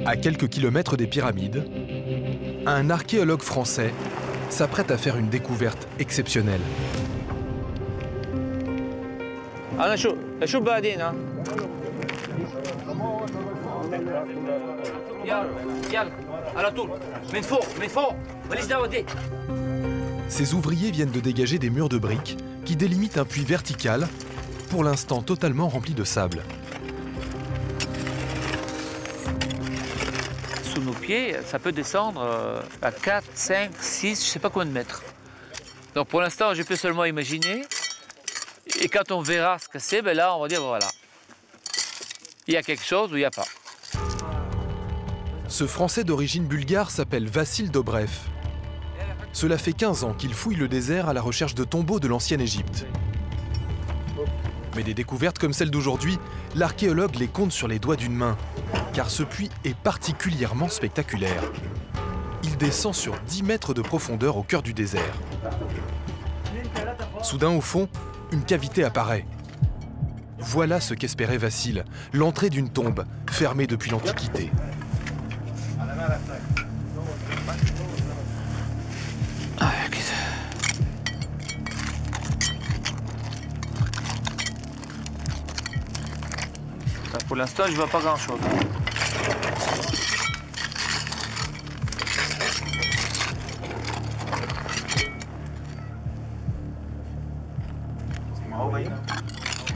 À quelques kilomètres des pyramides, un archéologue français s'apprête à faire une découverte exceptionnelle. Ces ouvriers viennent de dégager des murs de briques qui délimitent un puits vertical, pour l'instant totalement rempli de sable. Sous nos pieds, ça peut descendre à 4, 5, 6, je ne sais pas combien de mètres. Donc pour l'instant, je peux seulement imaginer. Et quand on verra ce que c'est, ben là, on va dire, voilà, il y a quelque chose ou il n'y a pas. Ce Français d'origine bulgare s'appelle Vassil Dobrev. Cela fait 15 ans qu'il fouille le désert à la recherche de tombeaux de l'ancienne Égypte. Mais des découvertes comme celle d'aujourd'hui, l'archéologue les compte sur les doigts d'une main, car ce puits est particulièrement spectaculaire. Il descend sur 10 mètres de profondeur au cœur du désert. Soudain, au fond, une cavité apparaît. Voilà ce qu'espérait Vassil, l'entrée d'une tombe, fermée depuis l'Antiquité. Pour l'instant, je ne vois pas grand-chose.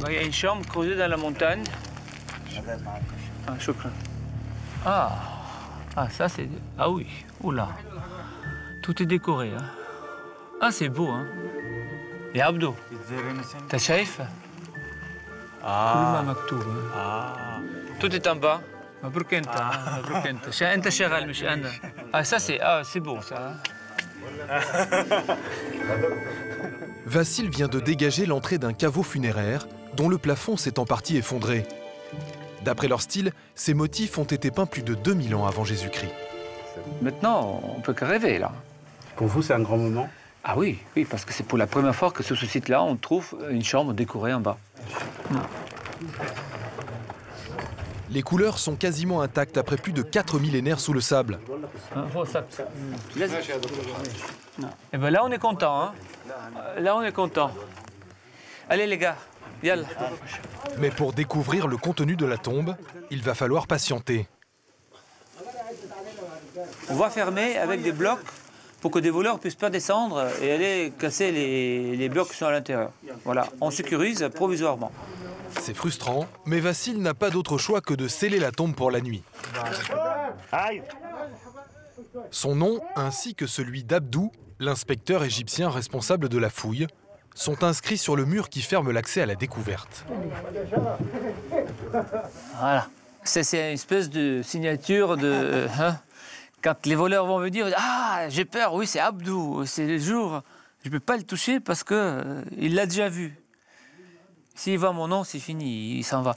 Il y a une chambre creusée dans la montagne. Ça c'est... Ah oui, oula. Tout est décoré. Hein. Ah, c'est beau, hein. Et Abdo, t'as شايف? Tout est en bas. Ah, ça c'est beau, ça. Vassil vient de dégager l'entrée d'un caveau funéraire dont le plafond s'est en partie effondré. D'après leur style, ces motifs ont été peints plus de 2000 ans avant Jésus-Christ. Maintenant, on peut que rêver, là. Pour vous, c'est un grand moment? Ah oui, oui, parce que c'est pour la première fois que sur ce site-là, on trouve une chambre décorée en bas. Les couleurs sont quasiment intactes après plus de 4 millénaires sous le sable. Et bien là, on est content, hein. Là, on est content. Allez, les gars, yalla. Mais pour découvrir le contenu de la tombe, il va falloir patienter. On va fermer avec des blocs pour que des voleurs ne puissent pas descendre et aller casser les blocs qui sont à l'intérieur. Voilà, on sécurise provisoirement. C'est frustrant, mais Vassil n'a pas d'autre choix que de sceller la tombe pour la nuit. Son nom, ainsi que celui d'Abdou, l'inspecteur égyptien responsable de la fouille, sont inscrits sur le mur qui ferme l'accès à la découverte. Voilà, c'est une espèce de signature de... Quand les voleurs vont me dire « Ah, j'ai peur, oui, c'est Abdou, c'est le jour. » Je ne peux pas le toucher parce qu'il l'a déjà vu. S'il voit mon nom, c'est fini, il s'en va.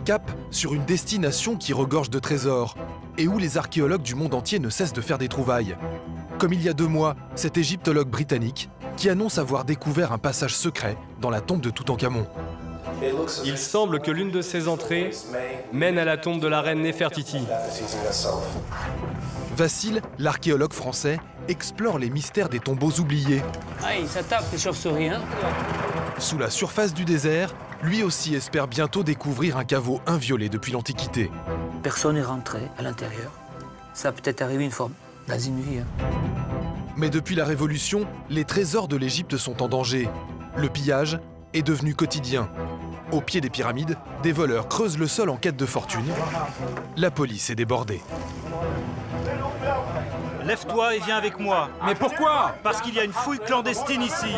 Cap sur une destination qui regorge de trésors et où les archéologues du monde entier ne cessent de faire des trouvailles. Comme il y a 2 mois, cet égyptologue britannique qui annonce avoir découvert un passage secret dans la tombe de Toutankhamon. Il semble que l'une de ces entrées mène à la tombe de la reine Néfertiti. Vassil, l'archéologue français, explore les mystères des tombeaux oubliés. Ah, ça tape les chauves-souris, hein. Sous la surface du désert, lui aussi espère bientôt découvrir un caveau inviolé depuis l'Antiquité. Personne n'est rentré à l'intérieur. Ça a peut-être arrivé une fois dans une vie. Hein. Mais depuis la Révolution, les trésors de l'Égypte sont en danger. Le pillage est devenu quotidien. Au pied des pyramides, des voleurs creusent le sol en quête de fortune. La police est débordée. Lève-toi et viens avec moi. Mais pourquoi? Parce qu'il y a une fouille clandestine ici.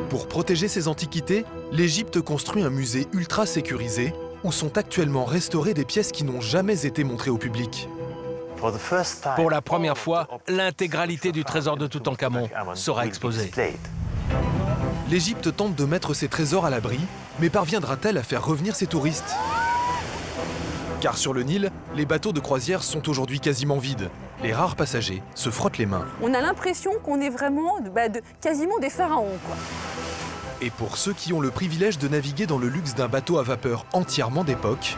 Pour protéger ces antiquités, l'Égypte construit un musée ultra sécurisé où sont actuellement restaurées des pièces qui n'ont jamais été montrées au public. Pour la première fois, l'intégralité du trésor de Toutankhamon sera exposée. L'Égypte tente de mettre ses trésors à l'abri, mais parviendra-t-elle à faire revenir ses touristes? Car sur le Nil, les bateaux de croisière sont aujourd'hui quasiment vides. Les rares passagers se frottent les mains. On a l'impression qu'on est vraiment quasiment des pharaons, quoi. Et pour ceux qui ont le privilège de naviguer dans le luxe d'un bateau à vapeur entièrement d'époque,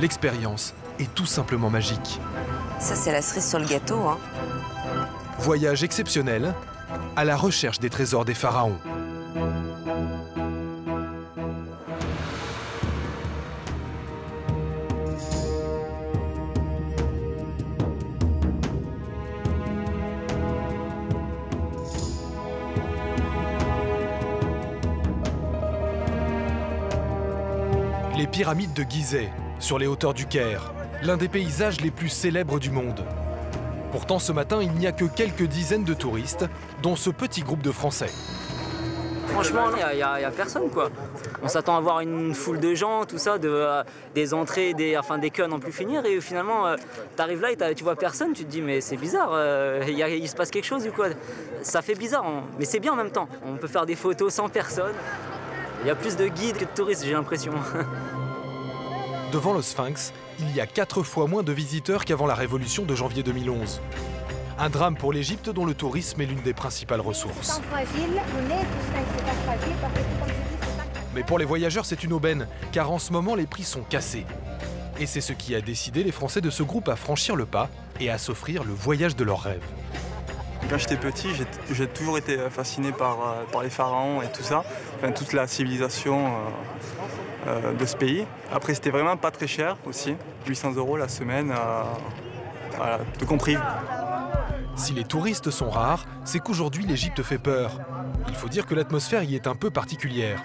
l'expérience est tout simplement magique. Ça, c'est la cerise sur le gâteau, hein. Voyage exceptionnel à la recherche des trésors des pharaons. Les pyramides de Gizeh, sur les hauteurs du Caire, l'un des paysages les plus célèbres du monde. Pourtant, ce matin, il n'y a que quelques dizaines de touristes, dont ce petit groupe de Français. Franchement, il n'y a personne, quoi. On s'attend à voir une foule de gens, tout ça, des entrées, des queues à n'en plus finir. Et finalement, tu arrives là et tu vois personne, tu te dis, mais c'est bizarre, il se passe quelque chose du coup. Ça fait bizarre, mais c'est bien en même temps. On peut faire des photos sans personne. Il y a plus de guides que de touristes, j'ai l'impression. Devant le Sphinx, il y a 4 fois moins de visiteurs qu'avant la révolution de janvier 2011. Un drame pour l'Égypte dont le tourisme est l'une des principales ressources. Mais pour les voyageurs, c'est une aubaine, car en ce moment, les prix sont cassés. Et c'est ce qui a décidé les Français de ce groupe à franchir le pas et à s'offrir le voyage de leurs rêves. Quand j'étais petit, j'ai toujours été fasciné par les pharaons et tout ça, toute la civilisation de ce pays. Après, c'était vraiment pas très cher aussi, 800 € la semaine, voilà, tout compris. Si les touristes sont rares, c'est qu'aujourd'hui l'Égypte fait peur. Il faut dire que l'atmosphère y est un peu particulière.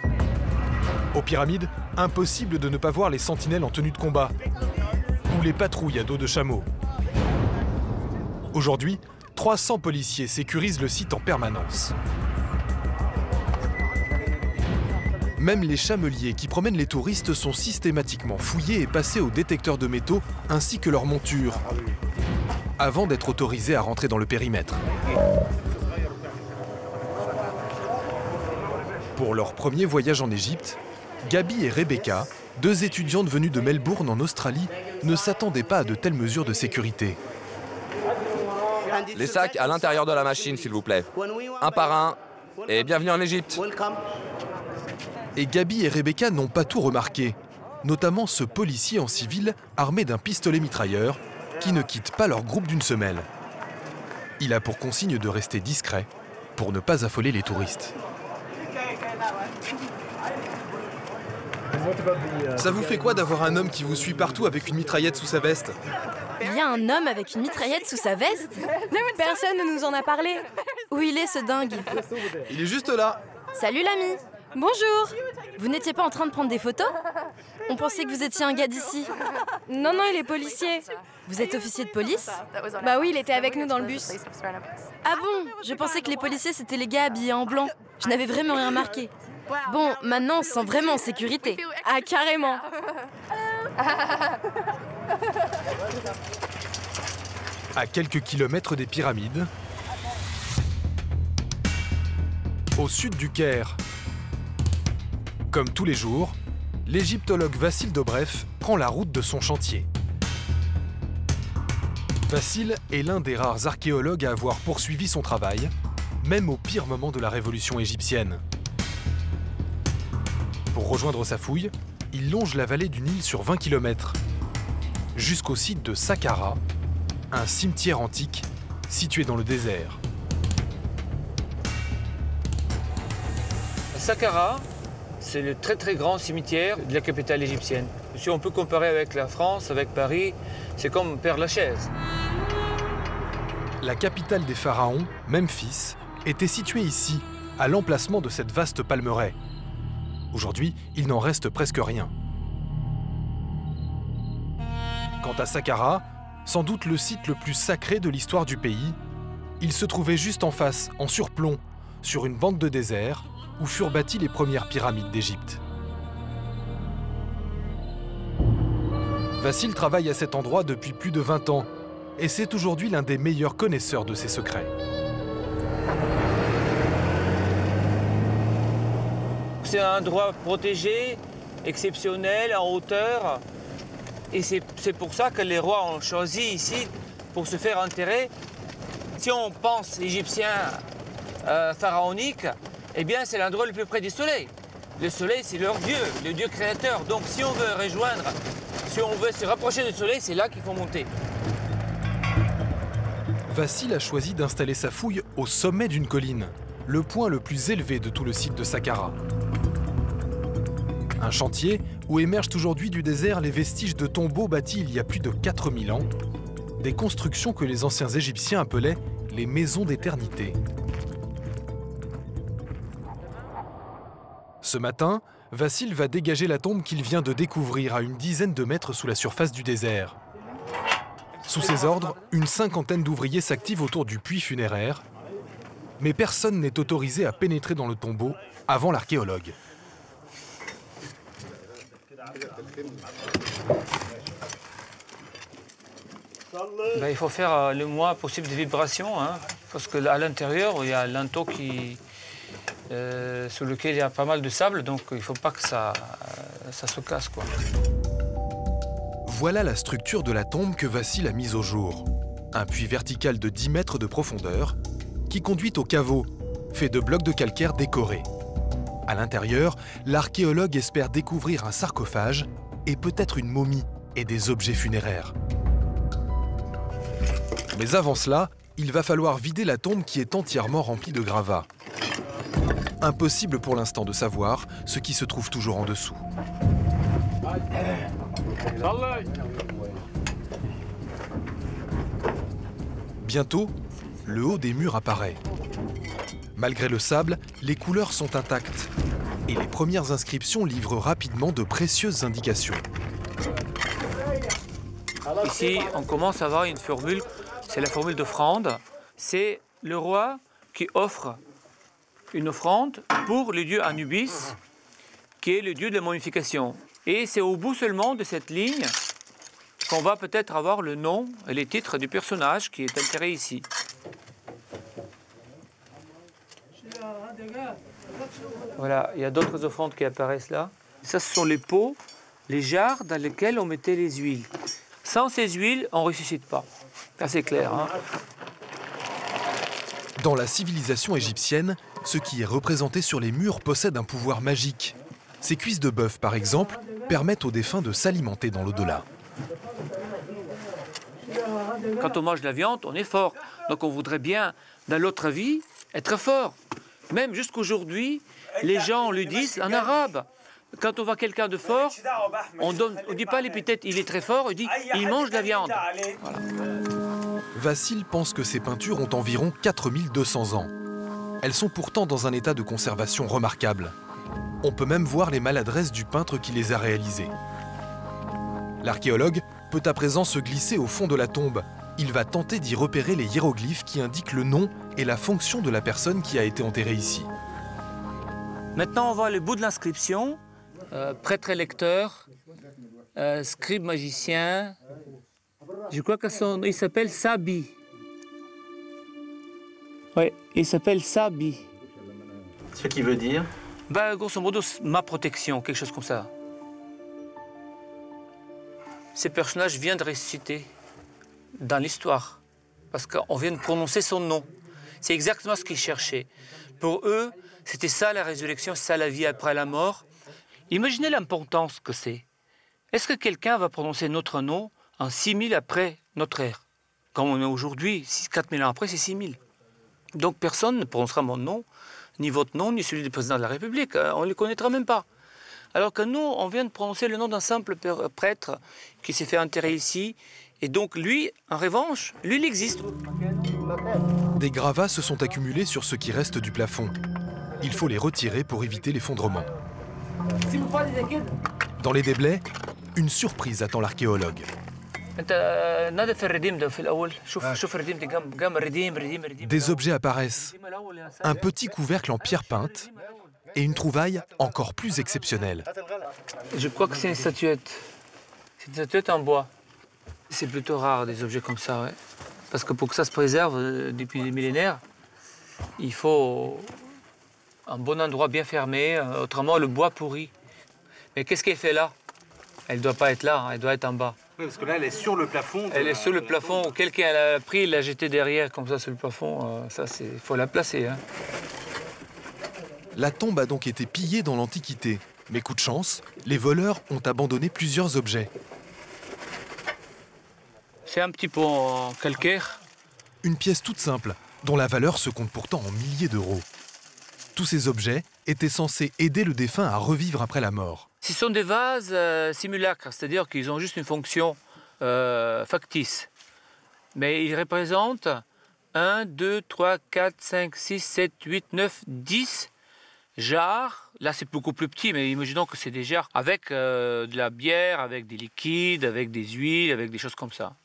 Aux pyramides, impossible de ne pas voir les sentinelles en tenue de combat ou les patrouilles à dos de chameau. Aujourd'hui, 300 policiers sécurisent le site en permanence. Même les chameliers qui promènent les touristes sont systématiquement fouillés et passés au détecteur de métaux ainsi que leurs montures, avant d'être autorisés à rentrer dans le périmètre. Pour leur premier voyage en Égypte, Gabi et Rebecca, 2 étudiantes venues de Melbourne en Australie, ne s'attendaient pas à de telles mesures de sécurité. Les sacs à l'intérieur de la machine, s'il vous plaît. Un par un. Et bienvenue en Égypte. Et Gabi et Rebecca n'ont pas tout remarqué, notamment ce policier en civil armé d'un pistolet mitrailleur qui ne quitte pas leur groupe d'une semelle. Il a pour consigne de rester discret pour ne pas affoler les touristes. Ça vous fait quoi d'avoir un homme qui vous suit partout avec une mitraillette sous sa veste? Il y a un homme avec une mitraillette sous sa veste? Personne ne nous en a parlé. Où il est, ce dingue? Il est juste là. Salut l'ami. Bonjour. Vous n'étiez pas en train de prendre des photos? On pensait que vous étiez un gars d'ici. Non, il est policier. Vous êtes officier de police? Bah oui, il était avec nous dans le bus. Ah bon? Je pensais que les policiers, c'était les gars habillés en blanc. Je n'avais vraiment rien remarqué. Bon, maintenant, on se sent vraiment en sécurité. Ah, carrément. À quelques kilomètres des pyramides, au sud du Caire, comme tous les jours, l'égyptologue Vassil Dobrev prend la route de son chantier. Vassil est l'un des rares archéologues à avoir poursuivi son travail, même au pire moment de la révolution égyptienne. Pour rejoindre sa fouille, il longe la vallée du Nil sur 20 km, jusqu'au site de Saqqara, un cimetière antique situé dans le désert. Saqqara, c'est le très grand cimetière de la capitale égyptienne. Si on peut comparer avec la France, avec Paris, c'est comme Père-Lachaise. La capitale des pharaons, Memphis, était située ici, à l'emplacement de cette vaste palmeraie. Aujourd'hui, il n'en reste presque rien. Quant à Saqqara, sans doute le site le plus sacré de l'histoire du pays, il se trouvait juste en face, en surplomb, sur une bande de désert, où furent bâties les premières pyramides d'Égypte. Vassil travaille à cet endroit depuis plus de 20 ans, et c'est aujourd'hui l'un des meilleurs connaisseurs de ses secrets. C'est un endroit protégé exceptionnel, en hauteur. Et c'est pour ça que les rois ont choisi ici pour se faire enterrer. Si on pense égyptien pharaonique, eh bien c'est l'endroit le plus près du soleil. Le soleil, c'est leur dieu, le dieu créateur. Donc si on veut rejoindre, si on veut se rapprocher du soleil, c'est là qu'il faut monter. Vassil a choisi d'installer sa fouille au sommet d'une colline, le point le plus élevé de tout le site de Saqqara. Un chantier où émergent aujourd'hui du désert les vestiges de tombeaux bâtis il y a plus de 4000 ans, des constructions que les anciens Égyptiens appelaient les maisons d'éternité. Ce matin, Vassil va dégager la tombe qu'il vient de découvrir à une dizaine de mètres sous la surface du désert. Sous ses ordres, une cinquantaine d'ouvriers s'activent autour du puits funéraire, mais personne n'est autorisé à pénétrer dans le tombeau avant l'archéologue. Il faut faire le moins possible de vibrations, hein, parce qu'à l'intérieur, il y a l'anneau sur lequel il y a pas mal de sable, donc il ne faut pas que ça se casse, quoi. Voilà la structure de la tombe que Vassil a mise au jour. Un puits vertical de 10 mètres de profondeur qui conduit au caveau, fait de blocs de calcaire décorés. À l'intérieur, l'archéologue espère découvrir un sarcophage et peut-être une momie et des objets funéraires. Mais avant cela, il va falloir vider la tombe qui est entièrement remplie de gravats. Impossible pour l'instant de savoir ce qui se trouve toujours en dessous. Bientôt, le haut des murs apparaît. Malgré le sable, les couleurs sont intactes et les premières inscriptions livrent rapidement de précieuses indications. Ici, on commence à avoir une formule, c'est la formule d'offrande. C'est le roi qui offre une offrande pour le dieu Anubis, qui est le dieu de la momification. Et c'est au bout seulement de cette ligne qu'on va peut-être avoir le nom et les titres du personnage qui est enterré ici. Voilà, il y a d'autres offrandes qui apparaissent là. Ça, ce sont les pots, les jarres dans lesquels on mettait les huiles. Sans ces huiles, on ne ressuscite pas. Ça, c'est clair, hein. Dans la civilisation égyptienne, ce qui est représenté sur les murs possède un pouvoir magique. Ces cuisses de bœuf, par exemple, permettent aux défunts de s'alimenter dans l'au-delà. Quand on mange de la viande, on est fort. Donc on voudrait bien, dans l'autre vie, être fort. Même jusqu'aujourd'hui, les gens le disent en arabe. Quand on voit quelqu'un de fort, on ne dit pas l'épithète « il est très fort », on dit « il mange de la viande ». Voilà. Vassil pense que ces peintures ont environ 4200 ans. Elles sont pourtant dans un état de conservation remarquable. On peut même voir les maladresses du peintre qui les a réalisées. L'archéologue peut à présent se glisser au fond de la tombe. Il va tenter d'y repérer les hiéroglyphes qui indiquent le nom et la fonction de la personne qui a été enterrée ici. Maintenant, on voit le bout de l'inscription. Prêtre électeur, scribe magicien. Je crois qu'il s'appelle Sabi. Oui, il s'appelle Sabi. Ce qui veut dire? Grosso modo, ma protection, quelque chose comme ça. Ces personnages viennent de ressusciter dans l'histoire, parce qu'on vient de prononcer son nom. C'est exactement ce qu'ils cherchaient. Pour eux, c'était ça la résurrection, c'est ça la vie après la mort. Imaginez l'importance que c'est. Est-ce que quelqu'un va prononcer notre nom en 6000 après notre ère? Comme on est aujourd'hui, 4000 ans après, c'est 6000. Donc personne ne prononcera mon nom, ni votre nom, ni celui du président de la République. On ne les connaîtra même pas. Alors que nous, on vient de prononcer le nom d'un simple prêtre qui s'est fait enterrer ici. Et donc lui, en revanche, lui, il existe. Des gravats se sont accumulés sur ce qui reste du plafond. Il faut les retirer pour éviter l'effondrement. Dans les déblais, une surprise attend l'archéologue. Des objets apparaissent. Un petit couvercle en pierre peinte et une trouvaille encore plus exceptionnelle. Je crois que c'est une statuette. C'est une statuette en bois. C'est plutôt rare des objets comme ça, ouais. Parce que pour que ça se préserve depuis des millénaires, il faut un bon endroit bien fermé, autrement le bois pourrit. Mais qu'est-ce qu'elle fait là? Elle ne doit pas être là, hein, elle doit être en bas. Oui, parce que là, elle est sur le plafond. Elle est sur le plafond. Quelqu'un l'a pris, l'a jeté derrière, comme ça, sur le plafond. Il faut la placer. Hein. La tombe a donc été pillée dans l'Antiquité. Mais coup de chance, les voleurs ont abandonné plusieurs objets. C'est un petit pont en calcaire. Une pièce toute simple, dont la valeur se compte pourtant en milliers d'euros. Tous ces objets étaient censés aider le défunt à revivre après la mort. Ce sont des vases simulacres, c'est-à-dire qu'ils ont juste une fonction factice. Mais ils représentent 1, 2, 3, 4, 5, 6, 7, 8, 9, 10 jarres. Là, c'est beaucoup plus petit, mais imaginons que c'est des jarres avec de la bière, avec des liquides, avec des huiles, avec des choses comme ça.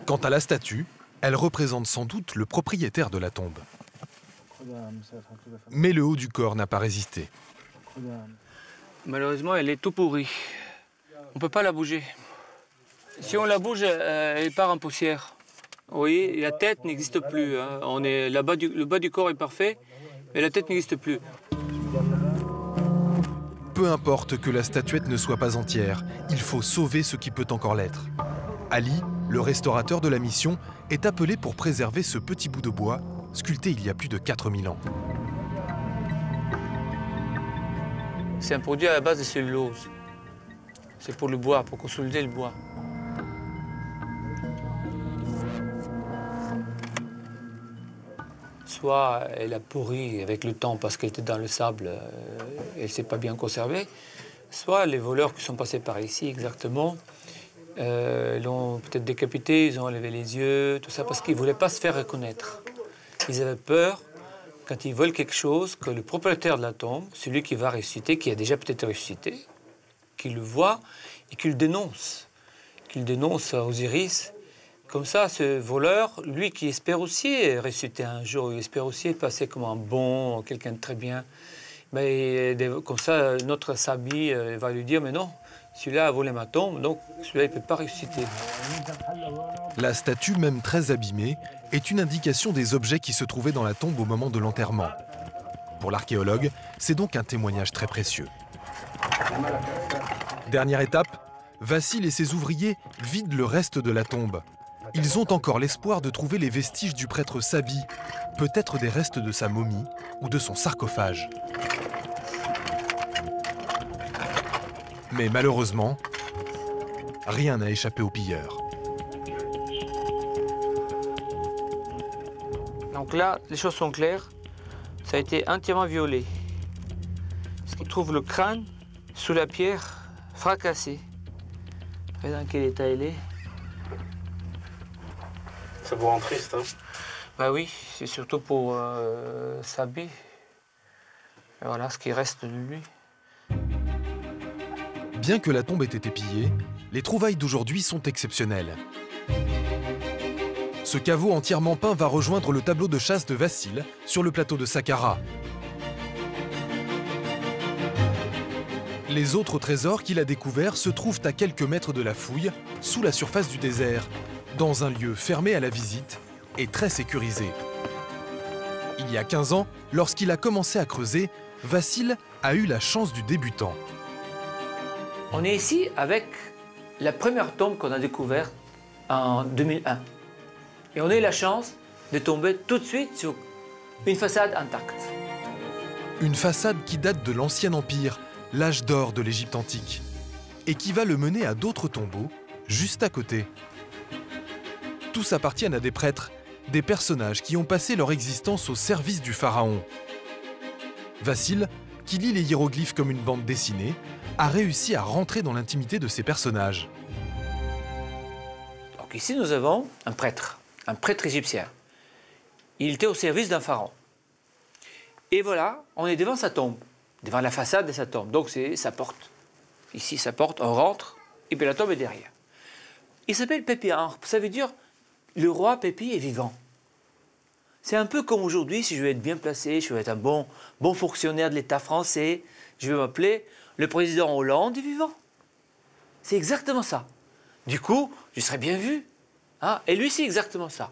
Quant à la statue, elle représente sans doute le propriétaire de la tombe. Mais le haut du corps n'a pas résisté. Malheureusement, elle est tout pourrie. On ne peut pas la bouger. Si on la bouge, elle part en poussière. Vous voyez, la tête n'existe plus. Hein. Le bas du corps est parfait, mais la tête n'existe plus. Peu importe que la statuette ne soit pas entière, il faut sauver ce qui peut encore l'être. Ali, le restaurateur de la mission, est appelé pour préserver ce petit bout de bois, sculpté il y a plus de 4000 ans. C'est un produit à la base de cellulose. C'est pour le bois, pour consolider le bois. Soit elle a pourri avec le temps parce qu'elle était dans le sable, elle ne s'est pas bien conservée. Soit les voleurs qui sont passés par ici exactement, l'ont peut-être décapité, ils ont enlevé les yeux, tout ça, parce qu'ils ne voulaient pas se faire reconnaître. Ils avaient peur, quand ils volent quelque chose, que le propriétaire de la tombe, celui qui va ressusciter, qui a déjà peut-être ressuscité, qu'il le voit et qu'il le dénonce. Qu'il dénonce à Osiris. Comme ça, ce voleur, lui qui espère aussi ressusciter un jour, il espère aussi passer comme un bon, quelqu'un de très bien, mais comme ça, notre Sabi va lui dire, mais non, celui-là a volé ma tombe, donc celui-là, il ne peut pas ressusciter. La statue, même très abîmée, est une indication des objets qui se trouvaient dans la tombe au moment de l'enterrement. Pour l'archéologue, c'est donc un témoignage très précieux. Dernière étape, Vassil et ses ouvriers vident le reste de la tombe. Ils ont encore l'espoir de trouver les vestiges du prêtre Sabi, peut-être des restes de sa momie ou de son sarcophage. Mais malheureusement, rien n'a échappé aux pilleurs. Donc là, les choses sont claires. Ça a été entièrement violé. Parce qu'ils trouvent le crâne sous la pierre fracassé. Vous voyez dans quel état il est? Ça vous rend triste, hein? Bah oui, c'est surtout pour Sabi. Et voilà ce qui reste de lui. Bien que la tombe ait été pillée, les trouvailles d'aujourd'hui sont exceptionnelles. Ce caveau entièrement peint va rejoindre le tableau de chasse de Vassil sur le plateau de Saqqara. Les autres trésors qu'il a découverts se trouvent à quelques mètres de la fouille, sous la surface du désert, dans un lieu fermé à la visite et très sécurisé. Il y a 15 ans, lorsqu'il a commencé à creuser, Vassil a eu la chance du débutant. On est ici avec la première tombe qu'on a découverte en 2001. Et on a eu la chance de tomber tout de suite sur une façade intacte. Une façade qui date de l'Ancien Empire, l'âge d'or de l'Égypte antique, et qui va le mener à d'autres tombeaux, juste à côté. Tous appartiennent à des prêtres, des personnages qui ont passé leur existence au service du pharaon. Vassil, qui lit les hiéroglyphes comme une bande dessinée, a réussi à rentrer dans l'intimité de ces personnages. Donc ici, nous avons un prêtre égyptien. Il était au service d'un pharaon. Et voilà, on est devant sa tombe, devant la façade de sa tombe. Donc c'est sa porte. Ici, sa porte, on rentre, et puis la tombe est derrière. Il s'appelle Pépi. Ça veut dire le roi Pépi est vivant. C'est un peu comme aujourd'hui, si je veux être bien placé, je veux être un bon fonctionnaire de l'État français, je vais m'appeler le président Hollande est vivant. C'est exactement ça. Du coup, je serai bien vu. Hein? Et lui, c'est exactement ça.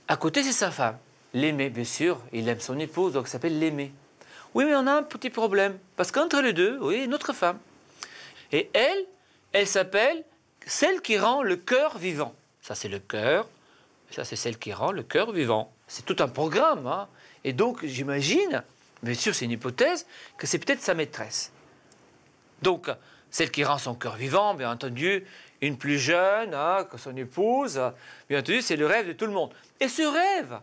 À côté, c'est sa femme. L'aimée, bien sûr. Il aime son épouse, donc il s'appelle l'aimée. Oui, mais on a un petit problème. Parce qu'entre les deux, oui, une autre femme. Et elle s'appelle celle qui rend le cœur vivant. Ça, c'est le cœur. Ça, c'est celle qui rend le cœur vivant. C'est tout un programme. Hein. Et donc, j'imagine, bien sûr, c'est une hypothèse, que c'est peut-être sa maîtresse. Donc, celle qui rend son cœur vivant, bien entendu, une plus jeune hein, que son épouse, bien entendu, c'est le rêve de tout le monde. Et ce rêve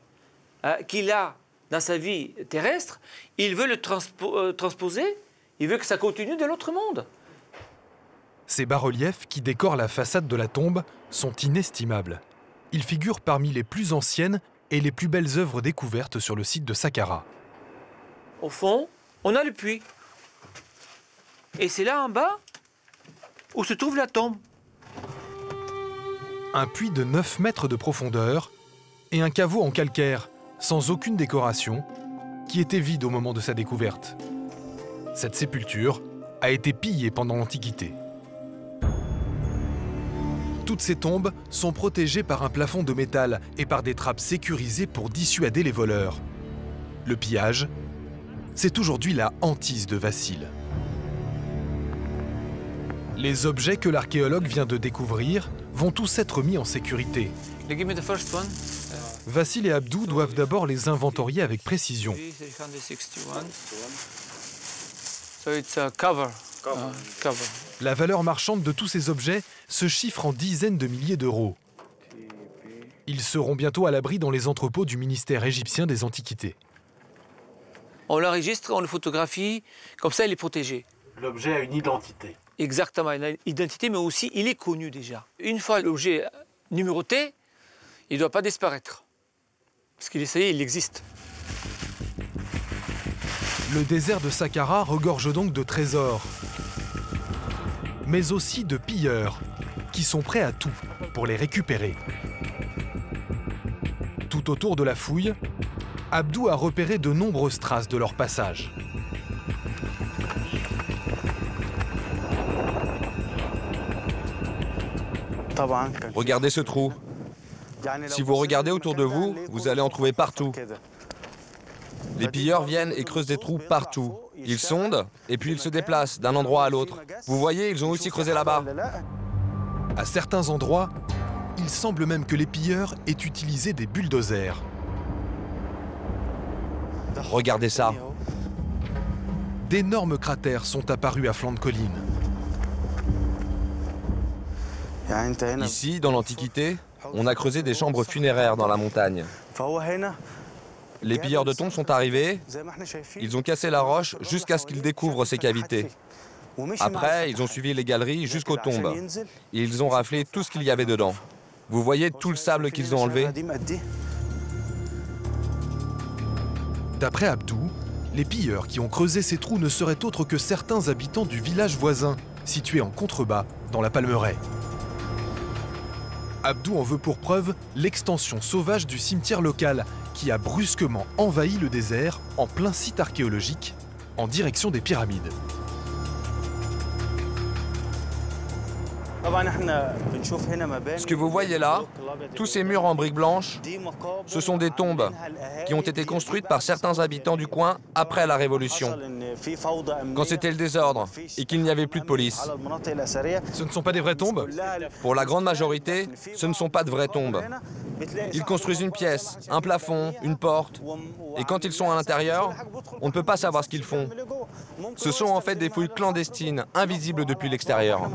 qu'il a dans sa vie terrestre, il veut le transposer, il veut que ça continue de l'autre monde. Ces bas-reliefs qui décorent la façade de la tombe sont inestimables. Ils figurent parmi les plus anciennes et les plus belles œuvres découvertes sur le site de Saqqara. Au fond, on a le puits. Et c'est là en bas où se trouve la tombe. Un puits de 9 mètres de profondeur et un caveau en calcaire, sans aucune décoration, qui était vide au moment de sa découverte. Cette sépulture a été pillée pendant l'Antiquité. Toutes ces tombes sont protégées par un plafond de métal et par des trappes sécurisées pour dissuader les voleurs. Le pillage, c'est aujourd'hui la hantise de Vassil. Les objets que l'archéologue vient de découvrir vont tous être mis en sécurité. Vassil et Abdou doivent d'abord les inventorier avec précision. La valeur marchande de tous ces objets se chiffre en dizaines de milliers d'euros. Ils seront bientôt à l'abri dans les entrepôts du ministère égyptien des Antiquités. On l'enregistre, on le photographie, comme ça il est protégé. L'objet a une identité. Exactement, il a une identité, mais aussi il est connu déjà. Une fois l'objet numéroté, il ne doit pas disparaître. Parce qu'il est, il existe. Le désert de Saqqara regorge donc de trésors, mais aussi de pilleurs, qui sont prêts à tout pour les récupérer. Tout autour de la fouille, Abdou a repéré de nombreuses traces de leur passage. Regardez ce trou. Si vous regardez autour de vous, vous allez en trouver partout. Les pilleurs viennent et creusent des trous partout. Ils sondent et puis ils se déplacent d'un endroit à l'autre. Vous voyez, ils ont aussi creusé là-bas. À certains endroits, il semble même que les pilleurs aient utilisé des bulldozers. Regardez ça. D'énormes cratères sont apparus à flanc de colline. Ici, dans l'Antiquité, on a creusé des chambres funéraires dans la montagne. Les pilleurs de tombes sont arrivés, ils ont cassé la roche jusqu'à ce qu'ils découvrent ces cavités. Après, ils ont suivi les galeries jusqu'aux tombes. Et ils ont raflé tout ce qu'il y avait dedans. Vous voyez tout le sable qu'ils ont enlevé? D'après Abdou, les pilleurs qui ont creusé ces trous ne seraient autres que certains habitants du village voisin, situé en contrebas, dans la Palmeraie. Abdou en veut pour preuve l'extension sauvage du cimetière local, qui a brusquement envahi le désert en plein site archéologique, en direction des pyramides. Ce que vous voyez là, tous ces murs en briques blanches, ce sont des tombes qui ont été construites par certains habitants du coin après la Révolution, quand c'était le désordre et qu'il n'y avait plus de police. Ce ne sont pas des vraies tombes? Pour la grande majorité, ce ne sont pas de vraies tombes. Ils construisent une pièce, un plafond, une porte, et quand ils sont à l'intérieur, on ne peut pas savoir ce qu'ils font. Ce sont en fait des fouilles clandestines, invisibles depuis l'extérieur.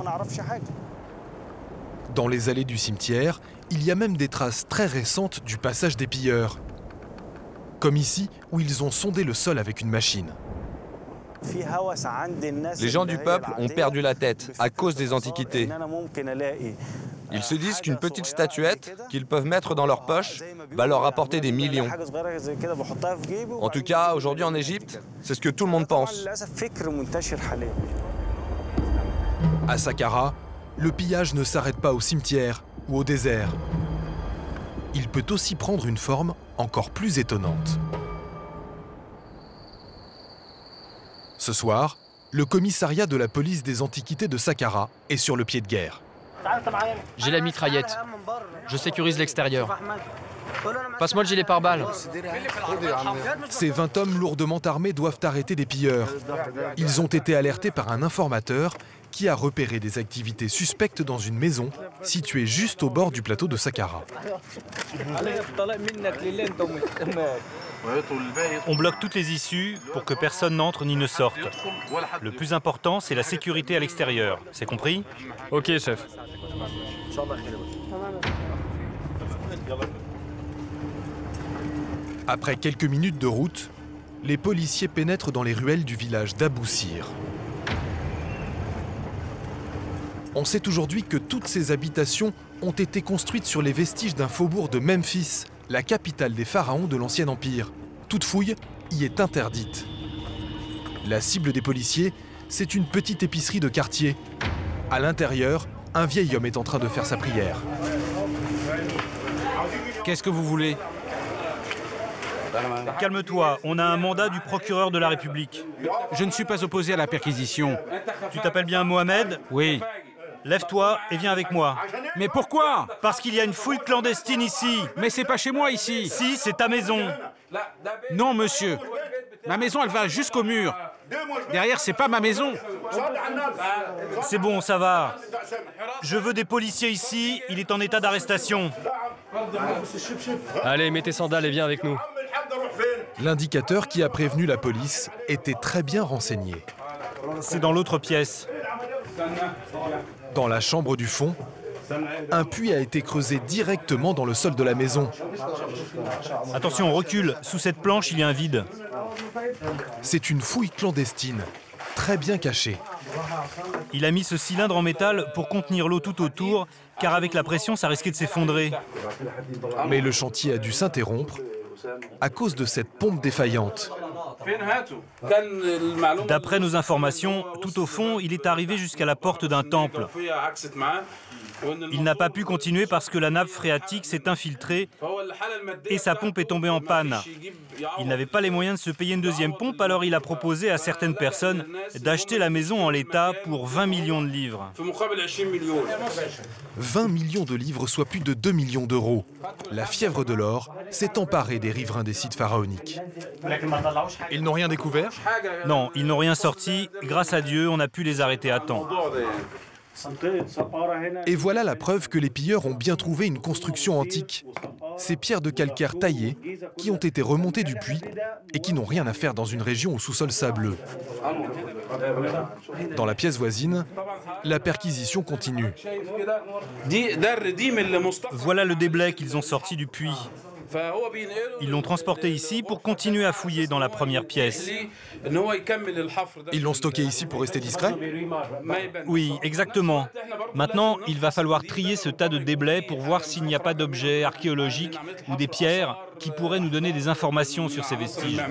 Dans les allées du cimetière, il y a même des traces très récentes du passage des pilleurs. Comme ici, où ils ont sondé le sol avec une machine. Les gens du peuple ont perdu la tête à cause des antiquités. Ils se disent qu'une petite statuette qu'ils peuvent mettre dans leur poche va leur rapporter des millions. En tout cas, aujourd'hui en Égypte, c'est ce que tout le monde pense. À Saqqara, le pillage ne s'arrête pas au cimetière ou au désert. Il peut aussi prendre une forme encore plus étonnante. Ce soir, le commissariat de la police des Antiquités de Saqqara est sur le pied de guerre. J'ai la mitraillette. Je sécurise l'extérieur. Passe-moi le gilet pare-balles. Ces 20 hommes lourdement armés doivent arrêter des pilleurs. Ils ont été alertés par un informateur qui a repéré des activités suspectes dans une maison située juste au bord du plateau de Saqqara. On bloque toutes les issues pour que personne n'entre ni ne sorte. Le plus important, c'est la sécurité à l'extérieur. C'est compris? Ok, chef. Après quelques minutes de route, les policiers pénètrent dans les ruelles du village d'Abou Sir. On sait aujourd'hui que toutes ces habitations ont été construites sur les vestiges d'un faubourg de Memphis, la capitale des pharaons de l'Ancien Empire. Toute fouille y est interdite. La cible des policiers, c'est une petite épicerie de quartier. À l'intérieur, un vieil homme est en train de faire sa prière. Qu'est-ce que vous voulez? Calme-toi, on a un mandat du procureur de la République. Je ne suis pas opposé à la perquisition. Tu t'appelles bien Mohamed? Oui. Lève-toi et viens avec moi. Mais pourquoi? Parce qu'il y a une fouille clandestine ici. Mais c'est pas chez moi ici. Si, c'est ta maison. Non, monsieur. Ma maison, elle va jusqu'au mur. Derrière, c'est pas ma maison. C'est bon, ça va. Je veux des policiers ici, il est en état d'arrestation. Allez, mets tes sandales et viens avec nous. L'indicateur qui a prévenu la police était très bien renseigné. C'est dans l'autre pièce. Dans la chambre du fond, un puits a été creusé directement dans le sol de la maison. Attention, on recule. Sous cette planche, il y a un vide. C'est une fouille clandestine, très bien cachée. Il a mis ce cylindre en métal pour contenir l'eau tout autour, car avec la pression, ça risquait de s'effondrer. Mais le chantier a dû s'interrompre à cause de cette pompe défaillante. D'après nos informations, tout au fond, il est arrivé jusqu'à la porte d'un temple. Il n'a pas pu continuer parce que la nappe phréatique s'est infiltrée et sa pompe est tombée en panne. Il n'avait pas les moyens de se payer une deuxième pompe, alors il a proposé à certaines personnes d'acheter la maison en l'état pour 20 millions de livres. 20 millions de livres, soit plus de 2 millions d'euros. La fièvre de l'or s'est emparée des riverains des sites pharaoniques. Ils n'ont rien découvert? Non, ils n'ont rien sorti. Grâce à Dieu, on a pu les arrêter à temps. Et voilà la preuve que les pilleurs ont bien trouvé une construction antique. Ces pierres de calcaire taillées qui ont été remontées du puits et qui n'ont rien à faire dans une région au sous-sol sableux. Dans la pièce voisine, la perquisition continue. Voilà le déblai qu'ils ont sorti du puits. Ils l'ont transporté ici pour continuer à fouiller dans la première pièce. Ils l'ont stocké ici pour rester discret? Oui, exactement. Maintenant, il va falloir trier ce tas de déblais pour voir s'il n'y a pas d'objets archéologiques ou des pierres qui pourraient nous donner des informations sur ces vestiges.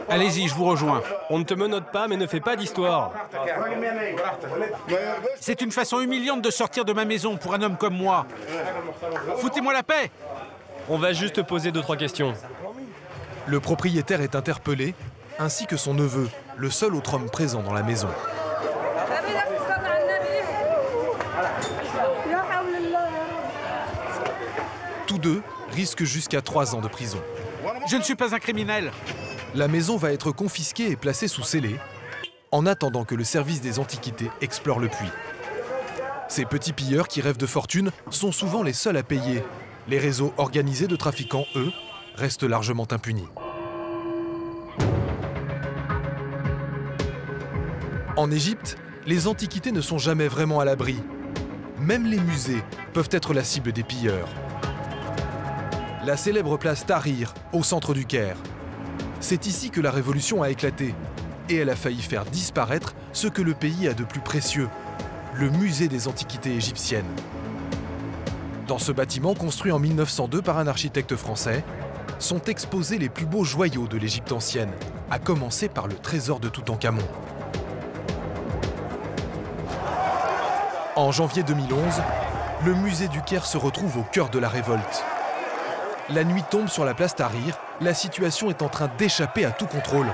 Allez-y, je vous rejoins. On ne te menotte pas, mais ne fais pas d'histoire. C'est une façon humiliante de sortir de ma maison pour un homme comme moi. Foutez-moi la paix! On va juste te poser 2-3 questions. Le propriétaire est interpellé, ainsi que son neveu, le seul autre homme présent dans la maison. Tous deux risquent jusqu'à 3 ans de prison. Je ne suis pas un criminel. La maison va être confisquée et placée sous scellé, en attendant que le service des antiquités explore le puits. Ces petits pilleurs qui rêvent de fortune sont souvent les seuls à payer. Les réseaux organisés de trafiquants, eux, restent largement impunis. En Égypte, les antiquités ne sont jamais vraiment à l'abri. Même les musées peuvent être la cible des pilleurs. La célèbre place Tahrir, au centre du Caire. C'est ici que la révolution a éclaté, et elle a failli faire disparaître ce que le pays a de plus précieux, le musée des antiquités égyptiennes. Dans ce bâtiment, construit en 1902 par un architecte français, sont exposés les plus beaux joyaux de l'Égypte ancienne, à commencer par le trésor de Toutankhamon. En janvier 2011, le musée du Caire se retrouve au cœur de la révolte. La nuit tombe sur la place Tahrir, la situation est en train d'échapper à tout contrôle.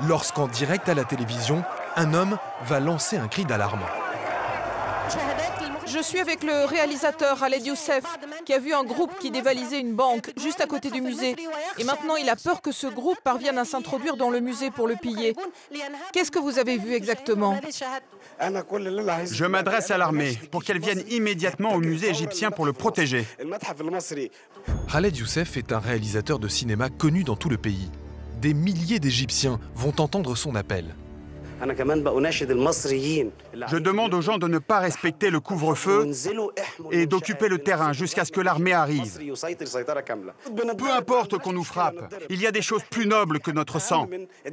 Lorsqu'en direct à la télévision, un homme va lancer un cri d'alarme. Je suis avec le réalisateur Khaled Youssef, qui a vu un groupe qui dévalisait une banque juste à côté du musée. Et maintenant, il a peur que ce groupe parvienne à s'introduire dans le musée pour le piller. Qu'est-ce que vous avez vu exactement? Je m'adresse à l'armée pour qu'elle vienne immédiatement au musée égyptien pour le protéger. Khaled Youssef est un réalisateur de cinéma connu dans tout le pays. Des milliers d'Égyptiens vont entendre son appel. Je demande aux gens de ne pas respecter le couvre-feu et d'occuper le terrain jusqu'à ce que l'armée arrive. Peu importe qu'on nous frappe, il y a des choses plus nobles que notre sang.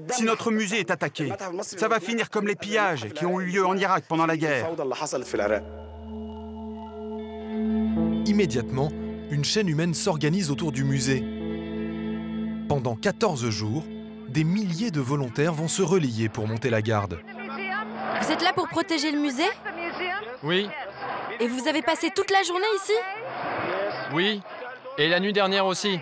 Si notre musée est attaqué, ça va finir comme les pillages qui ont eu lieu en Irak pendant la guerre. Immédiatement, une chaîne humaine s'organise autour du musée. Pendant 14 jours, des milliers de volontaires vont se relayer pour monter la garde. Vous êtes là pour protéger le musée? Oui. Et vous avez passé toute la journée ici? Oui. Et la nuit dernière aussi.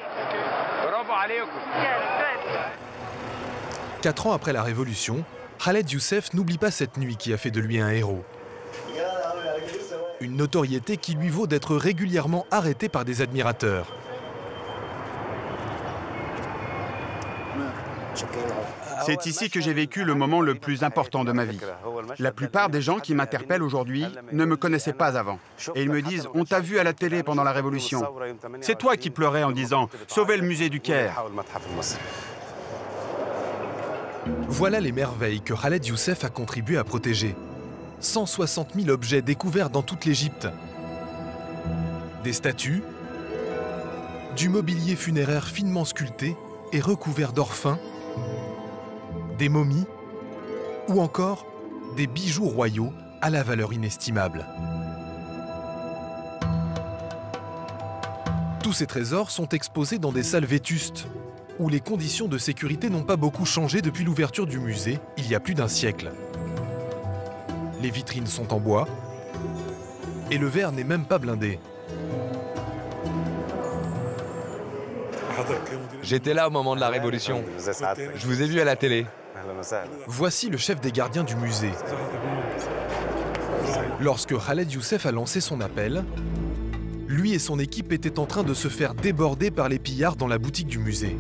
4 ans après la Révolution, Khaled Youssef n'oublie pas cette nuit qui a fait de lui un héros. Une notoriété qui lui vaut d'être régulièrement arrêté par des admirateurs. C'est ici que j'ai vécu le moment le plus important de ma vie. La plupart des gens qui m'interpellent aujourd'hui ne me connaissaient pas avant. Et ils me disent « On t'a vu à la télé pendant la Révolution. C'est toi qui pleurais en disant « Sauvez le musée du Caire ». Voilà les merveilles que Khaled Youssef a contribué à protéger. 160 000 objets découverts dans toute l'Égypte. Des statues, du mobilier funéraire finement sculpté et recouvert d'or fin, des momies ou encore des bijoux royaux à la valeur inestimable. Tous ces trésors sont exposés dans des salles vétustes, où les conditions de sécurité n'ont pas beaucoup changé depuis l'ouverture du musée, il y a plus d'un siècle. Les vitrines sont en bois, et le verre n'est même pas blindé. J'étais là au moment de la Révolution. Je vous ai vu à la télé. Voici le chef des gardiens du musée. Lorsque Khaled Youssef a lancé son appel, lui et son équipe étaient en train de se faire déborder par les pillards dans la boutique du musée.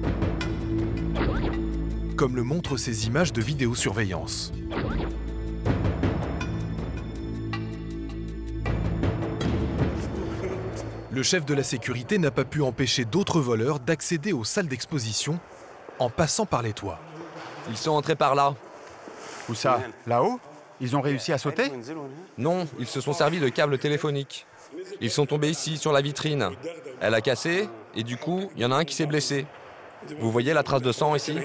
Comme le montrent ces images de vidéosurveillance. Le chef de la sécurité n'a pas pu empêcher d'autres voleurs d'accéder aux salles d'exposition en passant par les toits. Ils sont entrés par là. Où ça? Là-haut? Ils ont réussi à sauter? Non, ils se sont servis de câbles téléphoniques. Ils sont tombés ici, sur la vitrine. Elle a cassé, et du coup, il y en a un qui s'est blessé. Vous voyez la trace de sang ici?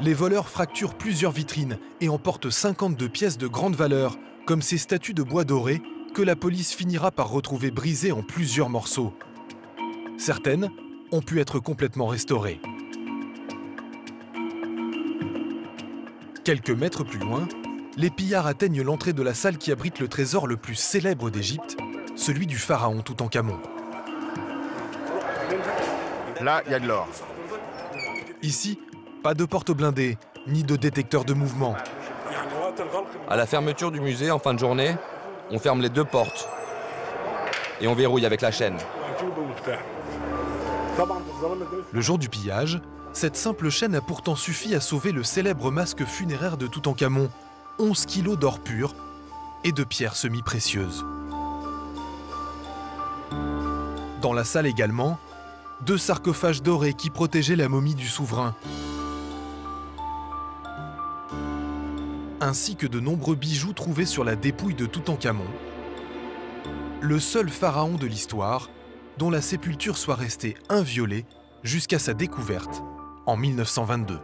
Les voleurs fracturent plusieurs vitrines et emportent 52 pièces de grande valeur, comme ces statues de bois doré que la police finira par retrouver brisées en plusieurs morceaux. Certaines ont pu être complètement restaurées. Quelques mètres plus loin, les pillards atteignent l'entrée de la salle qui abrite le trésor le plus célèbre d'Égypte, celui du pharaon Toutankhamon. Là, il y a de l'or. Ici, pas de porte blindée, ni de détecteur de mouvement. À la fermeture du musée, en fin de journée, on ferme les 2 portes. Et on verrouille avec la chaîne. Le jour du pillage, cette simple chaîne a pourtant suffi à sauver le célèbre masque funéraire de Toutankhamon, 11 kilos d'or pur et de pierres semi-précieuses. Dans la salle également, 2 sarcophages dorés qui protégeaient la momie du souverain, ainsi que de nombreux bijoux trouvés sur la dépouille de Toutankhamon, le seul pharaon de l'histoire dont la sépulture soit restée inviolée jusqu'à sa découverte en 1922.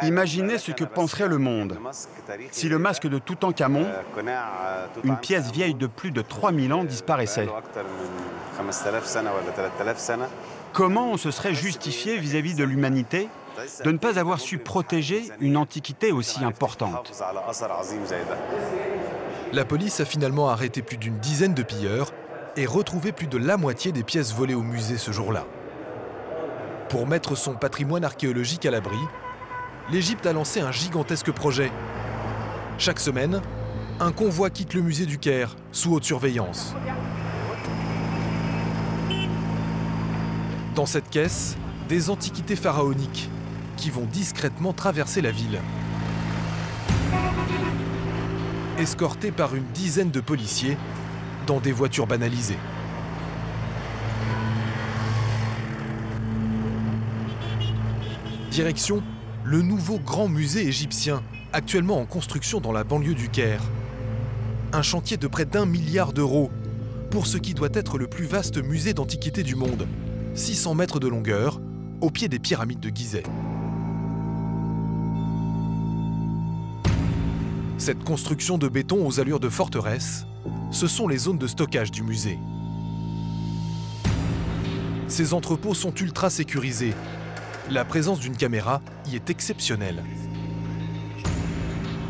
Imaginez ce que penserait le monde si le masque de Toutankhamon, une pièce vieille de plus de 3000 ans, disparaissait. Comment on se serait justifié vis-à-vis de l'humanité de ne pas avoir su protéger une antiquité aussi importante? La police a finalement arrêté plus d'une dizaine de pilleurs et retrouvé plus de la moitié des pièces volées au musée ce jour-là. Pour mettre son patrimoine archéologique à l'abri, l'Égypte a lancé un gigantesque projet. Chaque semaine, un convoi quitte le musée du Caire sous haute surveillance. Dans cette caisse, des antiquités pharaoniques qui vont discrètement traverser la ville. Escortés par une dizaine de policiers dans des voitures banalisées. Direction le nouveau grand musée égyptien, actuellement en construction dans la banlieue du Caire. Un chantier de près d'1 milliard d'euros pour ce qui doit être le plus vaste musée d'antiquité du monde. 600 mètres de longueur, au pied des pyramides de Gizeh. Cette construction de béton aux allures de forteresse, ce sont les zones de stockage du musée. Ces entrepôts sont ultra sécurisés. La présence d'une caméra y est exceptionnelle.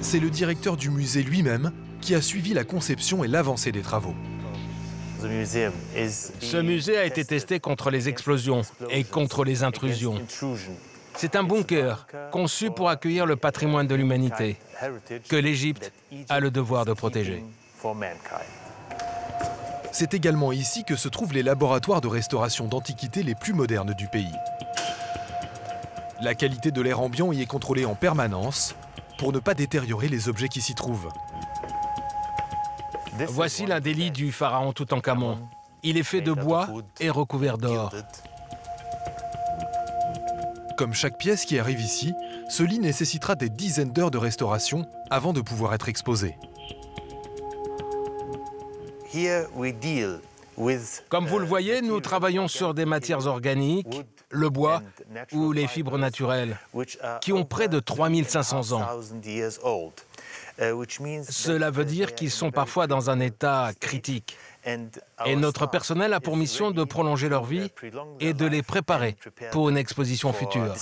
C'est le directeur du musée lui-même qui a suivi la conception et l'avancée des travaux. Ce musée a été testé contre les explosions et contre les intrusions. C'est un bunker conçu pour accueillir le patrimoine de l'humanité que l'Égypte a le devoir de protéger. C'est également ici que se trouvent les laboratoires de restauration d'antiquités les plus modernes du pays. La qualité de l'air ambiant y est contrôlée en permanence pour ne pas détériorer les objets qui s'y trouvent. Voici l'un des lits du pharaon Toutankhamon. Il est fait de bois et recouvert d'or. Comme chaque pièce qui arrive ici, ce lit nécessitera des dizaines d'heures de restauration avant de pouvoir être exposé. Comme vous le voyez, nous travaillons sur des matières organiques, le bois ou les fibres naturelles, qui ont près de 3500 ans. Cela veut dire qu'ils sont parfois dans un état critique. Et notre personnel a pour mission de prolonger leur vie et de les préparer pour une exposition future.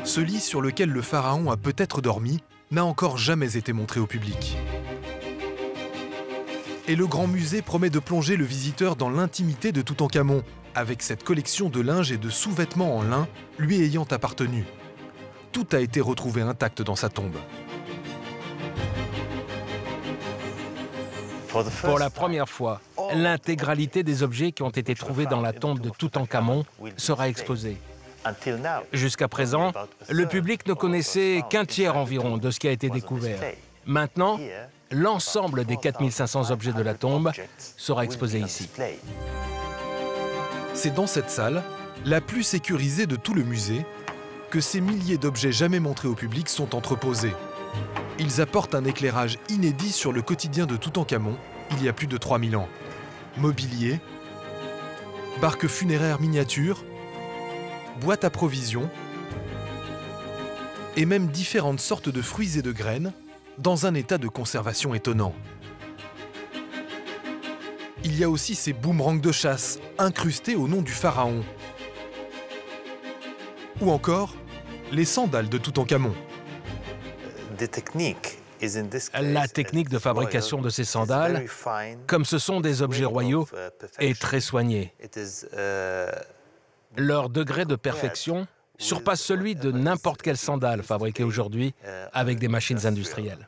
Ce lit sur lequel le pharaon a peut-être dormi n'a encore jamais été montré au public. Et le grand musée promet de plonger le visiteur dans l'intimité de Toutankhamon, avec cette collection de linge et de sous-vêtements en lin lui ayant appartenu. Tout a été retrouvé intact dans sa tombe. Pour la première fois, l'intégralité des objets qui ont été trouvés dans la tombe de Toutankhamon sera exposée. Jusqu'à présent, le public ne connaissait qu'un tiers environ de ce qui a été découvert. Maintenant, l'ensemble des 4500 objets de la tombe sera exposé ici. C'est dans cette salle, la plus sécurisée de tout le musée, que ces milliers d'objets jamais montrés au public sont entreposés. Ils apportent un éclairage inédit sur le quotidien de Toutankhamon il y a plus de 3000 ans. Mobilier, barques funéraires miniatures, boîtes à provisions et même différentes sortes de fruits et de graines dans un état de conservation étonnant. Il y a aussi ces boomerangs de chasse incrustés au nom du pharaon. Ou encore les sandales de Toutankhamon. La technique de fabrication de ces sandales, comme ce sont des objets royaux, est très soignée. Leur degré de perfection surpasse celui de n'importe quelle sandale fabriquée aujourd'hui avec des machines industrielles.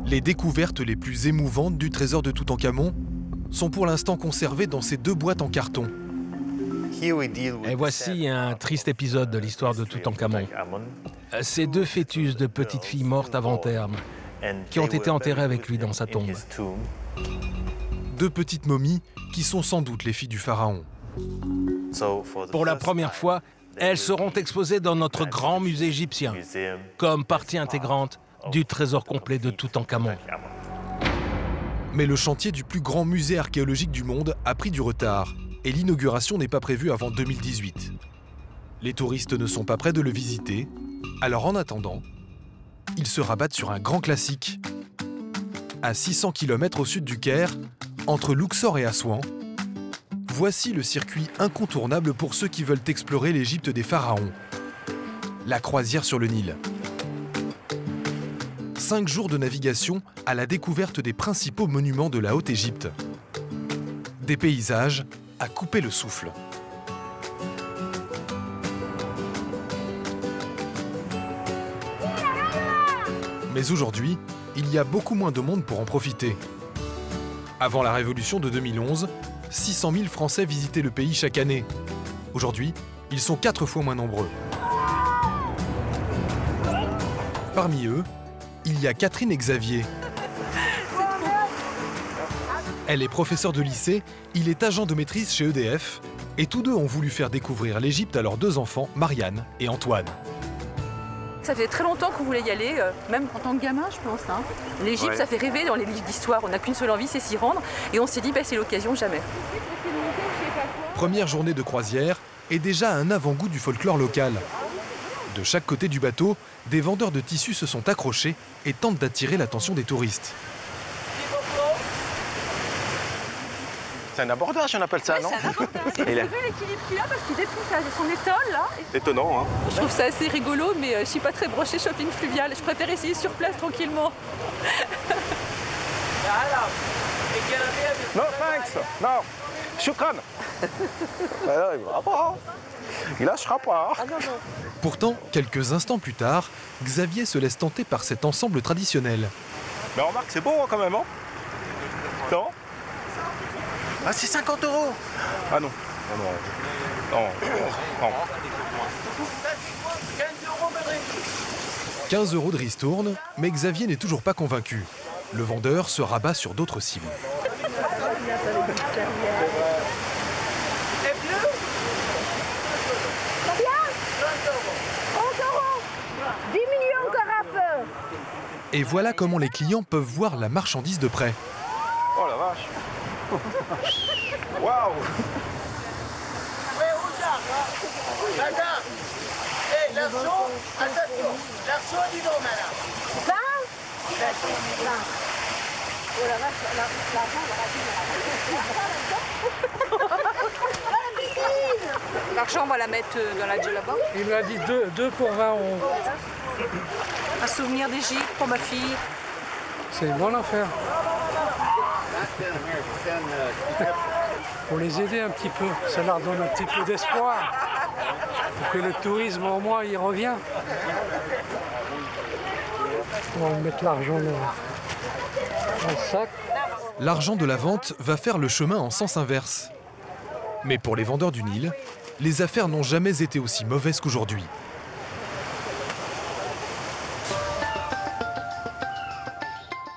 Les découvertes les plus émouvantes du trésor de Toutankhamon sont pour l'instant conservées dans ces 2 boîtes en carton. Et voici un triste épisode de l'histoire de Toutankhamon. Ces 2 fœtus de petites filles mortes avant terme qui ont été enterrées avec lui dans sa tombe. 2 petites momies qui sont sans doute les filles du pharaon. Pour la première fois, elles seront exposées dans notre grand musée égyptien, comme partie intégrante du trésor complet de Toutankhamon. Mais le chantier du plus grand musée archéologique du monde a pris du retard et l'inauguration n'est pas prévue avant 2018. Les touristes ne sont pas prêts de le visiter, alors en attendant, ils se rabattent sur un grand classique. À 600 km au sud du Caire, entre Luxor et Assouan, voici le circuit incontournable pour ceux qui veulent explorer l'Égypte des pharaons. La croisière sur le Nil. 5 jours de navigation à la découverte des principaux monuments de la Haute-Égypte. Des paysages à couper le souffle. Mais aujourd'hui, il y a beaucoup moins de monde pour en profiter. Avant la Révolution de 2011, 600 000 Français visitaient le pays chaque année. Aujourd'hui, ils sont 4 fois moins nombreux. Parmi eux, il y a Catherine et Xavier. Elle est professeure de lycée, il est agent de maîtrise chez EDF, et tous deux ont voulu faire découvrir l'Égypte à leurs 2 enfants, Marianne et Antoine. Ça fait très longtemps qu'on voulait y aller, même en tant que gamin, je pense. Hein. L'Égypte, ça fait rêver dans les livres d'histoire. On n'a qu'une seule envie, c'est s'y rendre. Et on s'est dit, c'est l'occasion jamais. Première journée de croisière et déjà un avant-goût du folklore local. De chaque côté du bateau, des vendeurs de tissus se sont accrochés et tentent d'attirer l'attention des touristes. C'est un abordage, on appelle ça, non? C'est un abordage. Vous avez vu l'équilibre qu'il a parce qu'il détruit son étole, là. C'est étonnant, hein? Je trouve ça assez rigolo, mais je suis pas très brochée shopping fluvial. Je préfère essayer sur place tranquillement. Non, thanks. Non, shukran. Il ne pas. Il lâchera pas. Pourtant, quelques instants plus tard, Xavier se laisse tenter par cet ensemble traditionnel. Mais remarque, c'est beau hein, quand même, hein? Non? Ah, c'est 50 €. Ah non. Non. 15 € de ristourne, mais Xavier n'est toujours pas convaincu. Le vendeur se rabat sur d'autres cibles. Et voilà comment les clients peuvent voir la marchandise de près. Oh la vache. Waouh. L'argent, attention, l'argent du nom, madame. 20 Oh la vache, L'argent, on va la mettre dans la là-bas. Il m'a dit 2 pour 20 €. Un souvenir d'Égypte pour ma fille. C'est une bonne affaire. Faut les aider un petit peu, ça leur donne un petit peu d'espoir. Pour que le tourisme au moins y revient. On va mettre l'argent dans le sac. L'argent de la vente va faire le chemin en sens inverse. Mais pour les vendeurs du Nil, les affaires n'ont jamais été aussi mauvaises qu'aujourd'hui.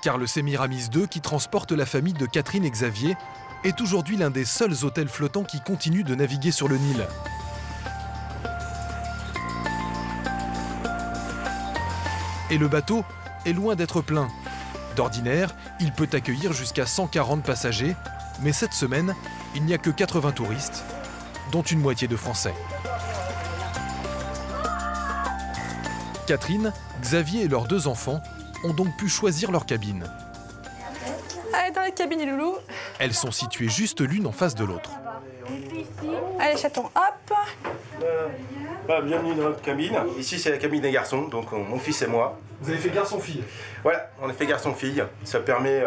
Car le Sémiramis II, qui transporte la famille de Catherine et Xavier, est aujourd'hui l'un des seuls hôtels flottants qui continuent de naviguer sur le Nil. Et le bateau est loin d'être plein. D'ordinaire, il peut accueillir jusqu'à 140 passagers, mais cette semaine, il n'y a que 80 touristes, dont une moitié de Français. Catherine, Xavier et leurs 2 enfants ont donc pu choisir leur cabine. Allez, dans la cabine, les loulous. Elles sont situées juste l'une en face de l'autre. Allez, chaton, hop. Bienvenue dans notre cabine. Ici, c'est la cabine des garçons, donc mon fils et moi. Vous avez fait garçon-fille? Voilà, on a fait garçon-fille. Ça permet,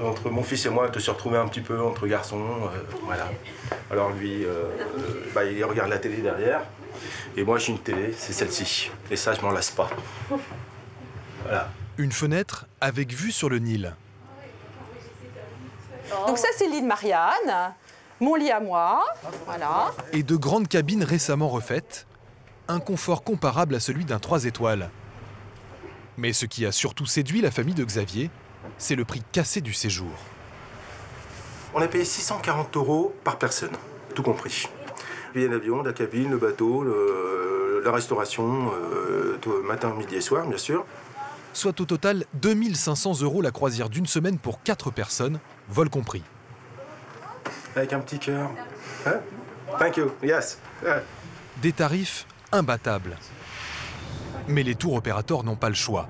entre mon fils et moi, de se retrouver un petit peu entre garçons. Voilà. Alors lui, il regarde la télé derrière. Et moi, j'ai une télé, c'est celle-ci. Et ça, je m'en lasse pas. Voilà. Une fenêtre avec vue sur le Nil. Donc ça, c'est le lit de Marianne. Mon lit à moi, voilà. Et de grandes cabines récemment refaites, un confort comparable à celui d'un 3 étoiles. Mais ce qui a surtout séduit la famille de Xavier, c'est le prix cassé du séjour. On a payé 640 € par personne, tout compris. Billet d'avion, la cabine, le bateau, la restauration, matin, midi et soir, bien sûr. Soit au total 2500 € la croisière d'une semaine pour 4 personnes, vol compris. Avec un petit cœur. Hein? Thank you, yes. Des tarifs imbattables. Mais les tours opérateurs n'ont pas le choix.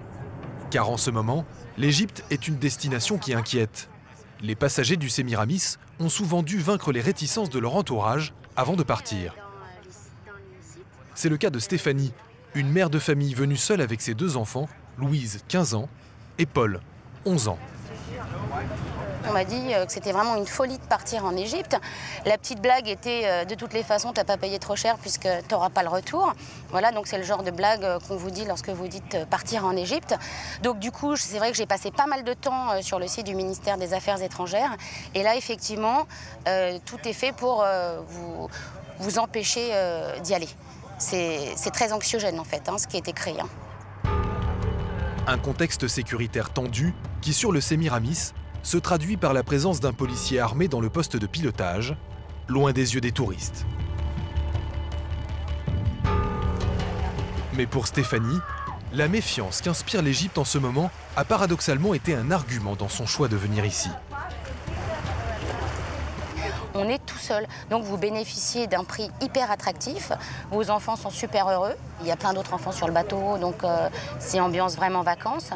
Car en ce moment, l'Égypte est une destination qui inquiète. Les passagers du Sémiramis ont souvent dû vaincre les réticences de leur entourage avant de partir. C'est le cas de Stéphanie, une mère de famille venue seule avec ses 2 enfants Louise, 15 ans, et Paul, 11 ans. On m'a dit que c'était vraiment une folie de partir en Égypte. La petite blague était de toutes les façons, t'as pas payé trop cher puisque t'auras pas le retour. Voilà, donc c'est le genre de blague qu'on vous dit lorsque vous dites partir en Égypte. Donc du coup, c'est vrai que j'ai passé pas mal de temps sur le site du ministère des Affaires étrangères. Et là, effectivement, tout est fait pour vous empêcher d'y aller. C'est très anxiogène en fait, ce qui a été créé. Un contexte sécuritaire tendu qui, sur le Sémiramis, se traduit par la présence d'un policier armé dans le poste de pilotage, loin des yeux des touristes. Mais pour Stéphanie, la méfiance qu'inspire l'Égypte en ce moment a paradoxalement été un argument dans son choix de venir ici. On est tout seul, donc vous bénéficiez d'un prix hyper attractif. Vos enfants sont super heureux. Il y a plein d'autres enfants sur le bateau, donc c'est ambiance vraiment vacances.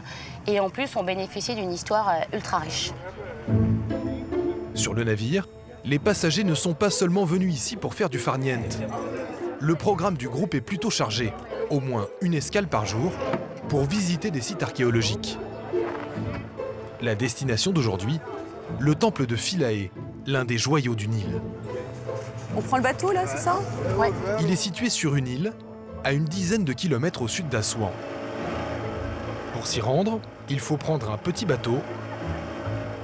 Et en plus, on bénéficie d'une histoire ultra riche. Sur le navire, les passagers ne sont pas seulement venus ici pour faire du farniente. Le programme du groupe est plutôt chargé, au moins une escale par jour, pour visiter des sites archéologiques. La destination d'aujourd'hui, le temple de Philae, l'un des joyaux du Nil. On prend le bateau là, c'est ça? Ouais. Il est situé sur une île, à une dizaine de kilomètres au sud d'Assouan. Pour s'y rendre, il faut prendre un petit bateau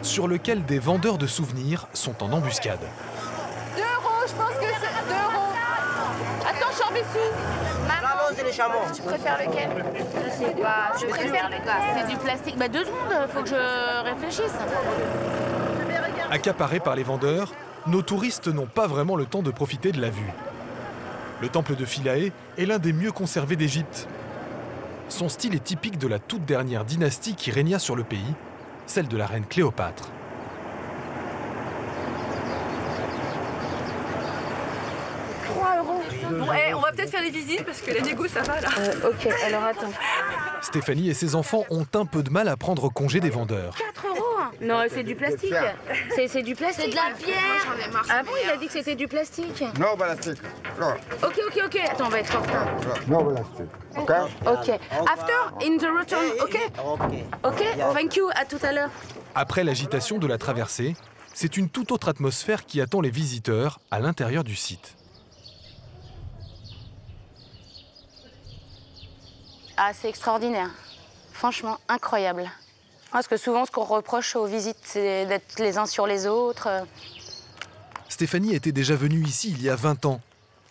sur lequel des vendeurs de souvenirs sont en embuscade. 2 €, je pense que c'est 2 €. Attends, je remets sous. Maman, c'est les chameaux. Tu préfères lequel? Je sais pas. Je préfère les gars. C'est du plastique. 2 secondes, faut que je réfléchisse. Accaparés par les vendeurs, nos touristes n'ont pas vraiment le temps de profiter de la vue. Le temple de Philae est l'un des mieux conservés d'Égypte. Son style est typique de la toute dernière dynastie qui régna sur le pays, celle de la reine Cléopâtre. Bon, on va peut-être faire les visites parce que la négo ça va là. Ok, alors attends. Stéphanie et ses enfants ont un peu de mal à prendre congé des vendeurs. 4 €? Non, c'est du plastique. C'est du plastique. C'est de la pierre. Ah bon, il a dit que c'était du plastique. Non plastique. Non. Ok. Attends, on va être en retard. Non plastique. Ok. After, in the return, ok, thank you, à tout à l'heure. Après l'agitation de la traversée, c'est une toute autre atmosphère qui attend les visiteurs à l'intérieur du site. Ah, c'est extraordinaire. Franchement, incroyable. Parce que souvent, ce qu'on reproche aux visites, c'est d'être les uns sur les autres. Stéphanie était déjà venue ici il y a 20 ans.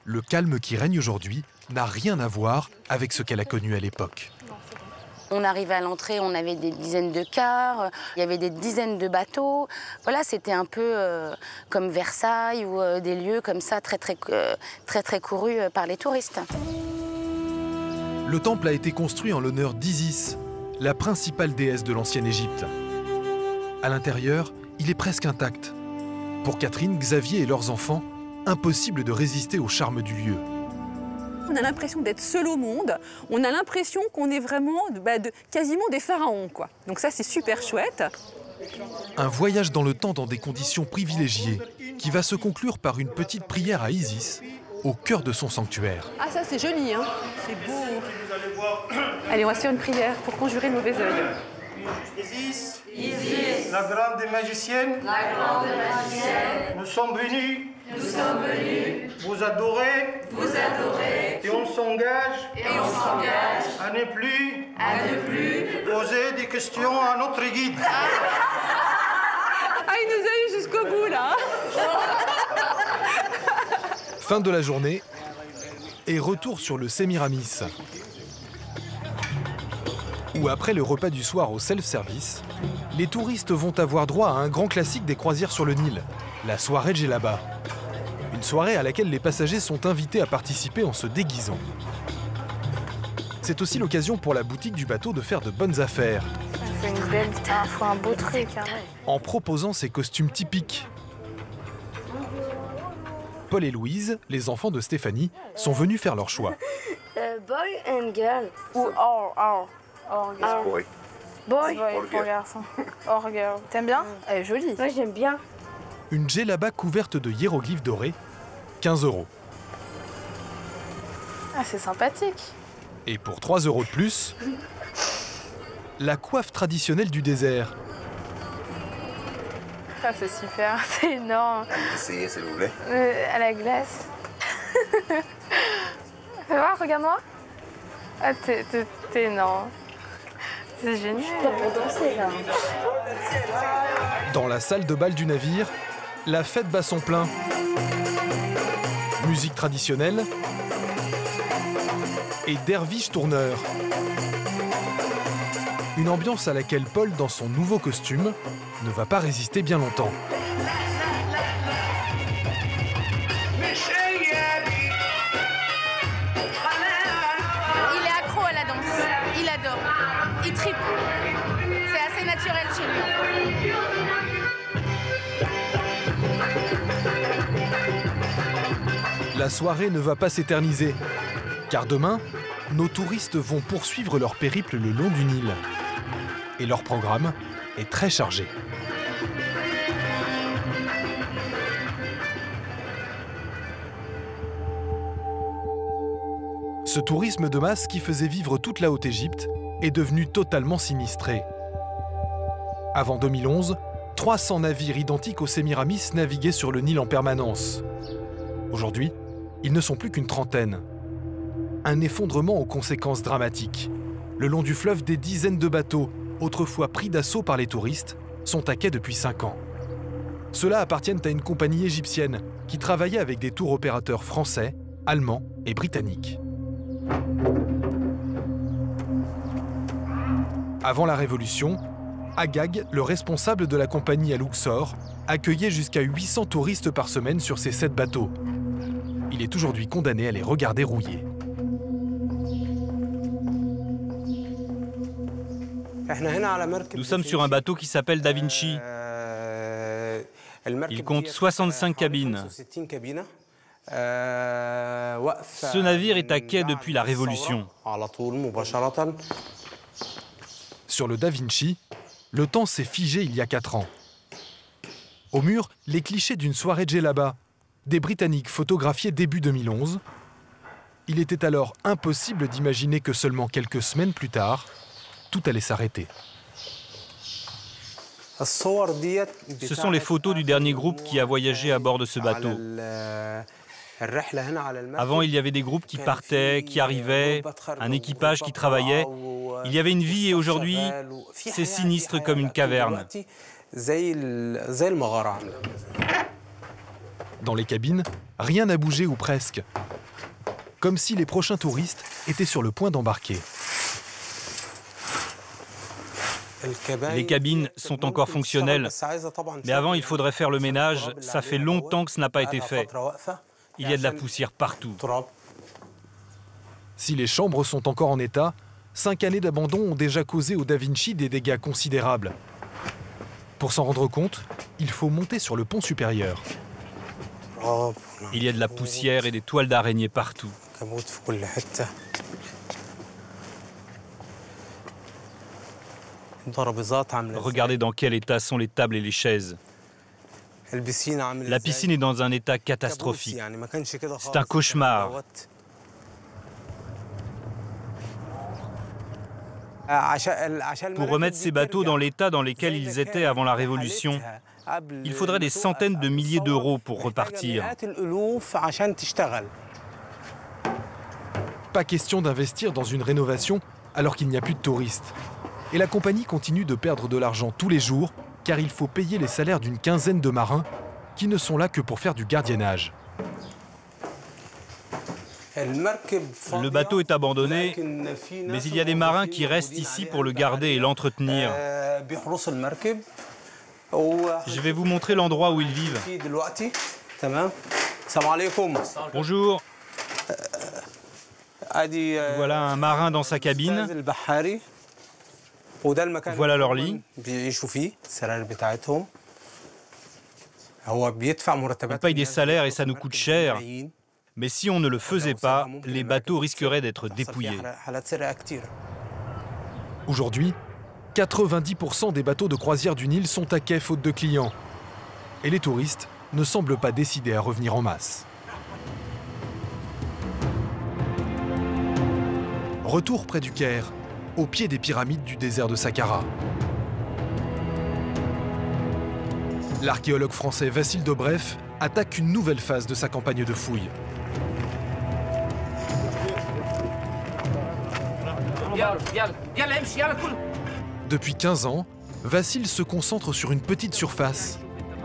Le calme qui règne aujourd'hui n'a rien à voir avec ce qu'elle a connu à l'époque. On arrivait à l'entrée, on avait des dizaines de cars, il y avait des dizaines de bateaux. Voilà, c'était un peu comme Versailles ou des lieux comme ça très courus par les touristes. Le temple a été construit en l'honneur d'Isis, la principale déesse de l'ancienne Égypte. À l'intérieur, il est presque intact. Pour Catherine, Xavier et leurs enfants, impossible de résister au charme du lieu. On a l'impression d'être seul au monde. On a l'impression qu'on est vraiment quasiment des pharaons, quoi. Donc ça, c'est super chouette. Un voyage dans le temps dans des conditions privilégiées qui va se conclure par une petite prière à Isis, au cœur de son sanctuaire. Ah ça, c'est joli, hein. C'est beau. Allez, on va se faire une prière pour conjurer le mauvais œil. Isis, la grande magicienne, nous sommes venus vous adorer, et on s'engage à ne plus poser des questions à notre guide. Ah, il nous a eu jusqu'au bout, là. Fin de la journée et retour sur le Sémiramis, où après le repas du soir au self-service, les touristes vont avoir droit à un grand classique des croisières sur le Nil, la soirée djellaba. Une soirée à laquelle les passagers sont invités à participer en se déguisant. C'est aussi l'occasion pour la boutique du bateau de faire de bonnes affaires. C'est une belle, faut un beau truc. En proposant ses costumes typiques. Paul et Louise, les enfants de Stéphanie, sont venus faire leur choix. Boy and girl. Ou or girl. Boy. Boy pour garçon. Or girl. T'aimes bien? Elle est jolie. Moi j'aime bien. Une djellaba couverte de hiéroglyphes dorés, 15 €. Ah, c'est sympathique. Et pour 3 € de plus, la coiffe traditionnelle du désert. Ah, c'est super, c'est énorme. Essayez, s'il vous plaît. À la glace. Fais voir, regarde-moi. Ah, t'es énorme. C'est génial. Je suis pas pour danser, là. Dans la salle de bal du navire, la fête bat son plein. Musique traditionnelle et derviche tourneur. Une ambiance à laquelle Paul, dans son nouveau costume, ne va pas résister bien longtemps. Il est accro à la danse, il adore, il tripe. C'est assez naturel chez lui. La soirée ne va pas s'éterniser, car demain, nos touristes vont poursuivre leur périple le long du Nil. Et leur programme est très chargé. Ce tourisme de masse qui faisait vivre toute la Haute-Égypte est devenu totalement sinistré. Avant 2011, 300 navires identiques aux Sémiramis naviguaient sur le Nil en permanence. Aujourd'hui, ils ne sont plus qu'une trentaine. Un effondrement aux conséquences dramatiques. Le long du fleuve, des dizaines de bateaux, autrefois pris d'assaut par les touristes, sont à quai depuis 5 ans. Ceux-là appartiennent à une compagnie égyptienne qui travaillait avec des tours opérateurs français, allemands et britanniques. Avant la Révolution, Agag, le responsable de la compagnie à Luxor, accueillait jusqu'à 800 touristes par semaine sur ses 7 bateaux. Il est aujourd'hui condamné à les regarder rouiller. Nous sommes sur un bateau qui s'appelle Da Vinci. Il compte 65 cabines. Ce navire est à quai depuis la Révolution. Sur le Da Vinci, le temps s'est figé il y a 4 ans. Au mur, les clichés d'une soirée djellaba, des Britanniques photographiés début 2011. Il était alors impossible d'imaginer que seulement quelques semaines plus tard, tout allait s'arrêter. Ce sont les photos du dernier groupe qui a voyagé à bord de ce bateau. Avant, il y avait des groupes qui partaient, qui arrivaient, un équipage qui travaillait. Il y avait une vie et aujourd'hui, c'est sinistre comme une caverne. Dans les cabines, rien n'a bougé ou presque. Comme si les prochains touristes étaient sur le point d'embarquer. Les cabines sont encore fonctionnelles, mais avant il faudrait faire le ménage. Ça fait longtemps que ce n'a pas été fait. Il y a de la poussière partout. Si les chambres sont encore en état, 5 années d'abandon ont déjà causé au Da Vinci des dégâts considérables. Pour s'en rendre compte, il faut monter sur le pont supérieur. Il y a de la poussière et des toiles d'araignée partout. Regardez dans quel état sont les tables et les chaises. La piscine est dans un état catastrophique. C'est un cauchemar. Pour remettre ces bateaux dans l'état dans lequel ils étaient avant la Révolution, il faudrait des centaines de milliers d'euros pour repartir. Pas question d'investir dans une rénovation alors qu'il n'y a plus de touristes. Et la compagnie continue de perdre de l'argent tous les jours car il faut payer les salaires d'une quinzaine de marins qui ne sont là que pour faire du gardiennage. Le bateau est abandonné, mais il y a des marins qui restent ici pour le garder et l'entretenir. Je vais vous montrer l'endroit où ils vivent. Bonjour. Voilà un marin dans sa cabine. Voilà leur lit. Ils payent des salaires et ça nous coûte cher. Mais si on ne le faisait pas, les bateaux risqueraient d'être dépouillés. Aujourd'hui, 90% des bateaux de croisière du Nil sont à quai faute de clients. Et les touristes ne semblent pas décidés à revenir en masse. Retour près du Caire, au pied des pyramides du désert de Saqqara. L'archéologue français Vassil Dobrev attaque une nouvelle phase de sa campagne de fouilles. Depuis 15 ans, Vassil se concentre sur une petite surface,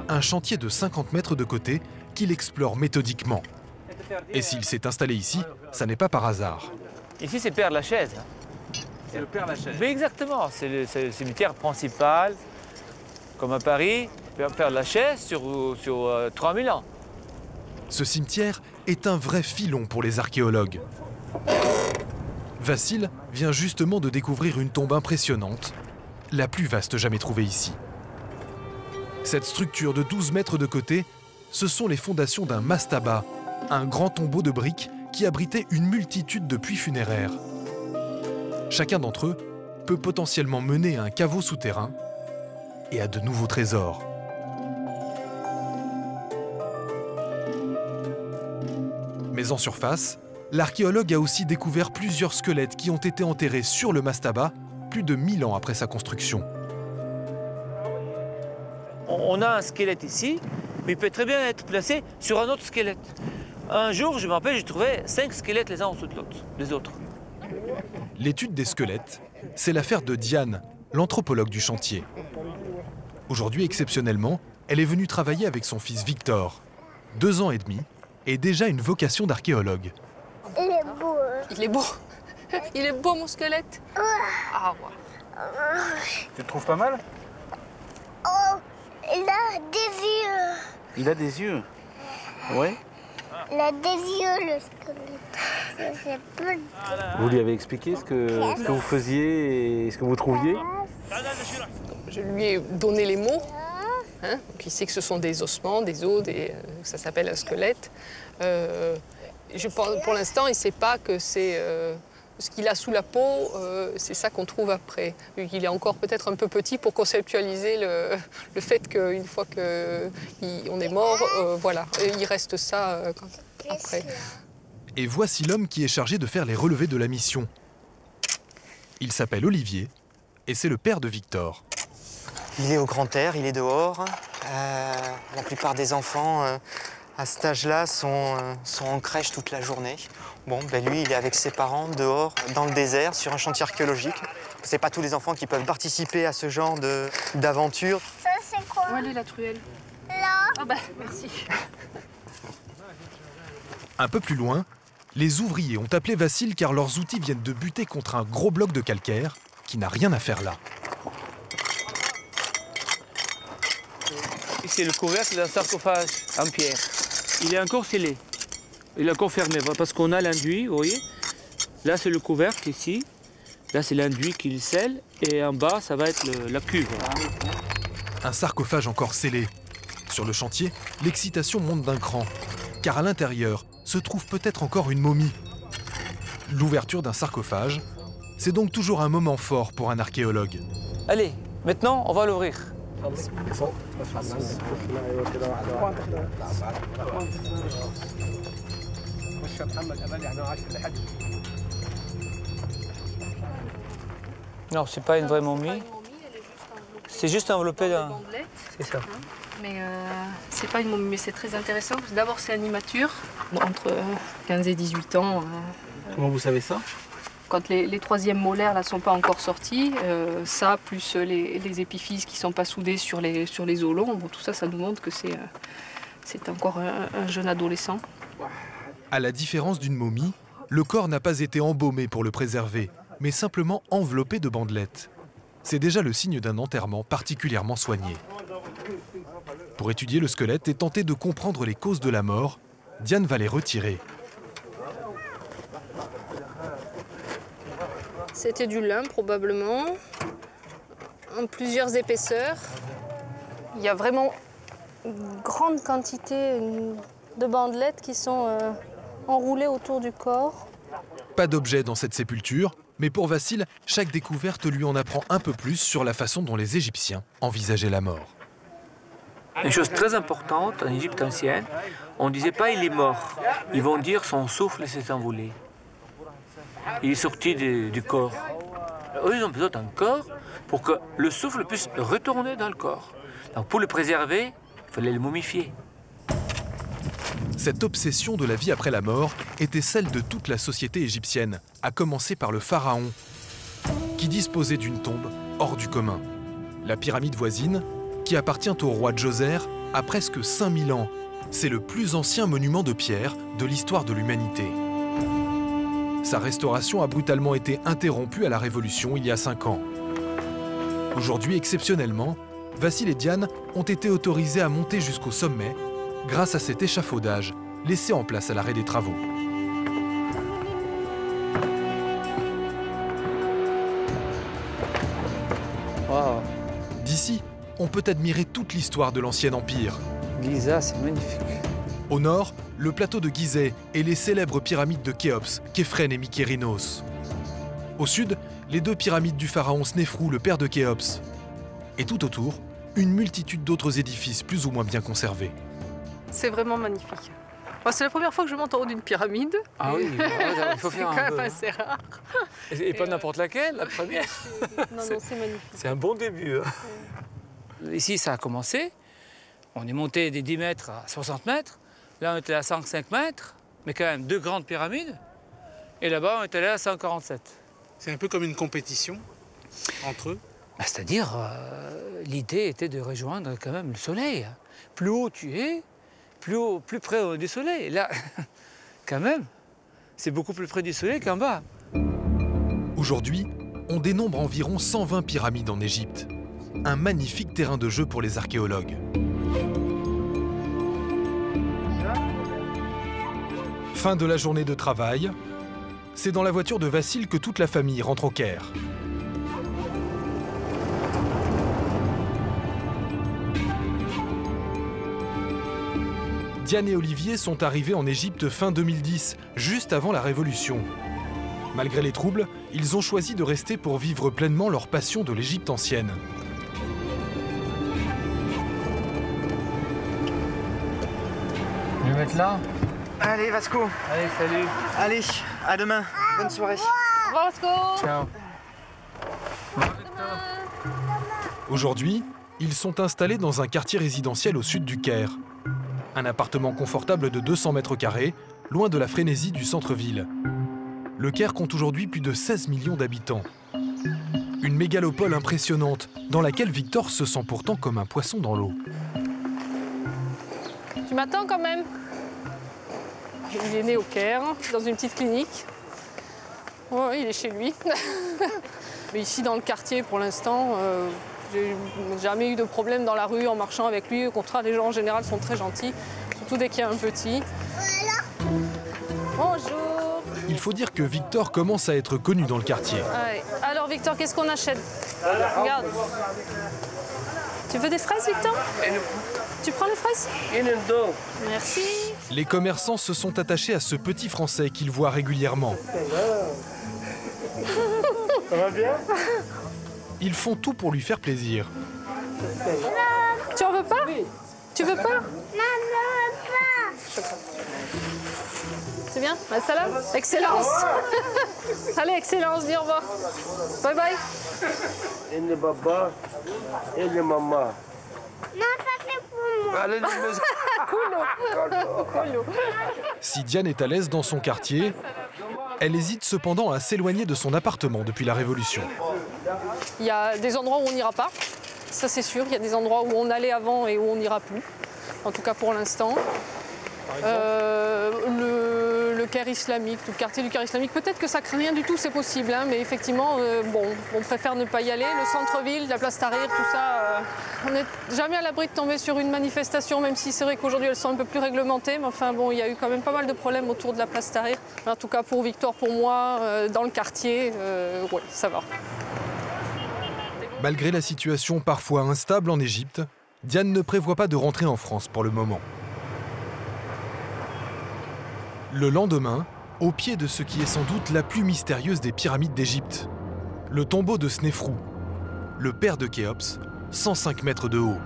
un chantier de 50 mètres de côté qu'il explore méthodiquement. Et s'il s'est installé ici, ça n'est pas par hasard. Ici, c'est Père Lachaise. C'est le Père Lachaise. Mais exactement, c'est le cimetière principal, comme à Paris, Père Lachaise sur 3000 ans. Ce cimetière est un vrai filon pour les archéologues. Vassil vient justement de découvrir une tombe impressionnante, la plus vaste jamais trouvée ici. Cette structure de 12 mètres de côté, ce sont les fondations d'un mastaba, un grand tombeau de briques qui abritait une multitude de puits funéraires. Chacun d'entre eux peut potentiellement mener à un caveau souterrain et à de nouveaux trésors. Mais en surface, l'archéologue a aussi découvert plusieurs squelettes qui ont été enterrés sur le mastaba plus de 1000 ans après sa construction. On a un squelette ici, mais il peut très bien être placé sur un autre squelette. Un jour, je me rappelle, j'ai trouvé 5 squelettes les uns en dessous de l'autre, les autres. L'étude des squelettes, c'est l'affaire de Diane, l'anthropologue du chantier. Aujourd'hui, exceptionnellement, elle est venue travailler avec son fils Victor, 2 ans et demi, et déjà une vocation d'archéologue. Il est beau. Il est beau. Il est beau, mon squelette. Ah ouais. Tu le trouves pas mal? Oh, il a des yeux. Il a des yeux? Ouais. Il a des yeux, le squelette. Vous lui avez expliqué ce que vous faisiez et ce que vous trouviez? Je lui ai donné les mots. Hein, donc il sait que ce sont des ossements, des os, ça s'appelle un squelette. Je pense, pour l'instant, il ne sait pas que c'est ce qu'il a sous la peau, c'est ça qu'on trouve après. Il est encore peut-être un peu petit pour conceptualiser le fait qu'une fois qu'on est mort, voilà, il reste ça après. Et voici l'homme qui est chargé de faire les relevés de la mission. Il s'appelle Olivier et c'est le père de Victor. Il est au grand air, il est dehors. La plupart des enfants à cet âge-là sont en crèche toute la journée. Bon, ben lui, il est avec ses parents dehors, dans le désert, sur un chantier archéologique. C'est pas tous les enfants qui peuvent participer à ce genre d'aventure. Ça, c'est quoi? Où elle est la truelle? Là. Ah bah, merci. Un peu plus loin, les ouvriers ont appelé Vassil car leurs outils viennent de buter contre un gros bloc de calcaire qui n'a rien à faire là. C'est le couvercle d'un sarcophage en pierre. Il est encore scellé. Il est encore fermé parce qu'on a l'enduit, vous voyez. Là, c'est le couvercle ici. Là, c'est l'enduit qui le scelle. Et en bas, ça va être la cuve. Un sarcophage encore scellé. Sur le chantier, l'excitation monte d'un cran. Car à l'intérieur se trouve peut-être encore une momie. L'ouverture d'un sarcophage, c'est donc toujours un moment fort pour un archéologue. Allez, maintenant, on va l'ouvrir. Non, c'est pas une vraie momie. C'est juste enveloppé d'un... C'est ça. Mais c'est pas une momie, mais c'est très intéressant. D'abord, c'est une immature, entre 15 et 18 ans. Comment vous savez ça? Quand les troisièmes molaires ne sont pas encore sortis, ça, plus les épiphyses qui ne sont pas soudées sur les os longs, bon, tout ça, ça nous montre que c'est encore un jeune adolescent. À la différence d'une momie, le corps n'a pas été embaumé pour le préserver, mais simplement enveloppé de bandelettes. C'est déjà le signe d'un enterrement particulièrement soigné. Pour étudier le squelette et tenter de comprendre les causes de la mort, Diane va les retirer. C'était du lin, probablement, en plusieurs épaisseurs. Il y a vraiment une grande quantité de bandelettes qui sont enroulées autour du corps. Pas d'objet dans cette sépulture, mais pour Vassil, chaque découverte lui en apprend un peu plus sur la façon dont les Égyptiens envisageaient la mort. Une chose très importante en Égypte ancienne, on ne disait pas il est mort. Ils vont dire son souffle s'est envolé. Il est sorti du corps. Eux, ils ont besoin d'un corps pour que le souffle puisse retourner dans le corps. Donc pour le préserver, il fallait le momifier. Cette obsession de la vie après la mort était celle de toute la société égyptienne, à commencer par le pharaon, qui disposait d'une tombe hors du commun. La pyramide voisine, qui appartient au roi Djoser, a presque 5000 ans. C'est le plus ancien monument de pierre de l'histoire de l'humanité. Sa restauration a brutalement été interrompue à la Révolution il y a 5 ans. Aujourd'hui, exceptionnellement, Vassil et Diane ont été autorisés à monter jusqu'au sommet grâce à cet échafaudage laissé en place à l'arrêt des travaux. Wow. D'ici, on peut admirer toute l'histoire de l'ancien empire. Giza, c'est magnifique. Au nord, le plateau de Gizeh et les célèbres pyramides de Khéops, Képhren et Mykérinos. Au sud, les 2 pyramides du pharaon Snéfrou, le père de Khéops. Et tout autour, une multitude d'autres édifices plus ou moins bien conservés. C'est vraiment magnifique. Moi, c'est la première fois que je monte en haut d'une pyramide. Ah oui, il faut faire un peu. C'est quand même assez rare. Et pas n'importe laquelle, la première. Non, c'est magnifique. C'est un bon début. Hein. Ici, ça a commencé. On est monté des 10 mètres à 60 mètres. Là, on était à 105 mètres, mais quand même 2 grandes pyramides. Et là-bas, on était allé à 147. C'est un peu comme une compétition entre eux. C'est-à-dire, l'idée était de rejoindre quand même le soleil. Plus haut tu es, plus près du soleil. Là, quand même, c'est beaucoup plus près du soleil qu'en bas. Aujourd'hui, on dénombre environ 120 pyramides en Égypte. Un magnifique terrain de jeu pour les archéologues. Fin de la journée de travail. C'est dans la voiture de Vassil que toute la famille rentre au Caire. Diane et Olivier sont arrivés en Égypte fin 2010, juste avant la Révolution. Malgré les troubles, ils ont choisi de rester pour vivre pleinement leur passion de l'Égypte ancienne. Je vais mettre là. Allez, Vasco. Allez, salut. Allez, à demain. Bonne soirée. Au revoir, Vasco. Ciao. Aujourd'hui, ils sont installés dans un quartier résidentiel au sud du Caire. Un appartement confortable de 200 mètres carrés, loin de la frénésie du centre-ville. Le Caire compte aujourd'hui plus de 16 millions d'habitants. Une mégalopole impressionnante, dans laquelle Victor se sent pourtant comme un poisson dans l'eau. Tu m'attends quand même? Il est né au Caire, dans une petite clinique. Ouais, il est chez lui. Mais ici, dans le quartier, pour l'instant, j'ai jamais eu de problème dans la rue en marchant avec lui. Au contraire, les gens en général sont très gentils, surtout dès qu'il y a un petit. Bonjour. Il faut dire que Victor commence à être connu dans le quartier. Ouais. Alors Victor, qu'est-ce qu'on achète? Regarde. Tu veux des fraises, Victor? Tu prends les fraises? Merci. Les commerçants se sont attachés à ce petit Français qu'ils voient régulièrement. Ça va bien? Ils font tout pour lui faire plaisir. Tu en veux pas? Tu veux pas? Non, je veux pas. C'est bien? Bah, salam. Excellence. Allez, excellence, dis au revoir. Bye bye. Et le papa, et le maman. Non, ça c'est pour moi. Cool. Si Diane est à l'aise dans son quartier, elle hésite cependant à s'éloigner de son appartement depuis la Révolution. Il y a des endroits où on n'ira pas, ça c'est sûr. Il y a des endroits où on allait avant et où on n'ira plus, en tout cas pour l'instant. Le Caire islamique, tout le quartier du Caire islamique, peut-être que ça craint rien du tout, c'est possible, hein, mais effectivement, bon, on préfère ne pas y aller. Le centre-ville, la place Tahrir, tout ça, on n'est jamais à l'abri de tomber sur une manifestation, même si c'est vrai qu'aujourd'hui elles sont un peu plus réglementées, mais enfin bon, il y a eu quand même pas mal de problèmes autour de la place Tahrir. En tout cas pour Victor, pour moi, dans le quartier, ouais, ça va. Malgré la situation parfois instable en Égypte, Diane ne prévoit pas de rentrer en France pour le moment. Le lendemain, au pied de ce qui est sans doute la plus mystérieuse des pyramides d'Égypte, le tombeau de Snéfrou, le père de Khéops, 105 mètres de haut.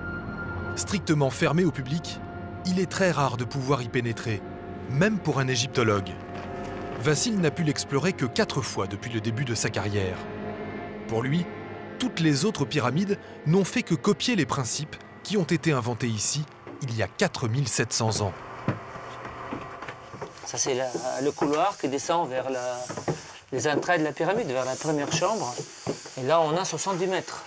Strictement fermé au public, il est très rare de pouvoir y pénétrer, même pour un égyptologue. Vassil n'a pu l'explorer que 4 fois depuis le début de sa carrière. Pour lui, toutes les autres pyramides n'ont fait que copier les principes qui ont été inventés ici il y a 4700 ans. Ça, c'est le couloir qui descend vers les entrailles de la pyramide, vers la première chambre. Et là, on a 70 mètres.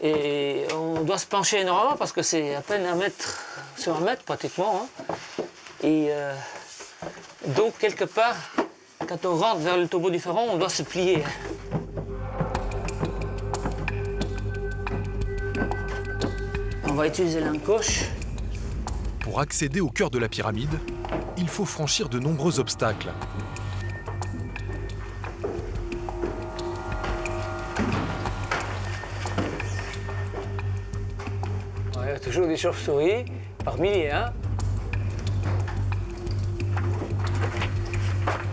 Et on doit se pencher énormément parce que c'est à peine 1 mètre sur 1 mètre pratiquement. Hein. Et donc, quelque part, quand on rentre vers le tombeau du pharaon, on doit se plier. On va utiliser l'encoche. Pour accéder au cœur de la pyramide, il faut franchir de nombreux obstacles. Il y a toujours des chauves-souris, par milliers. Hein.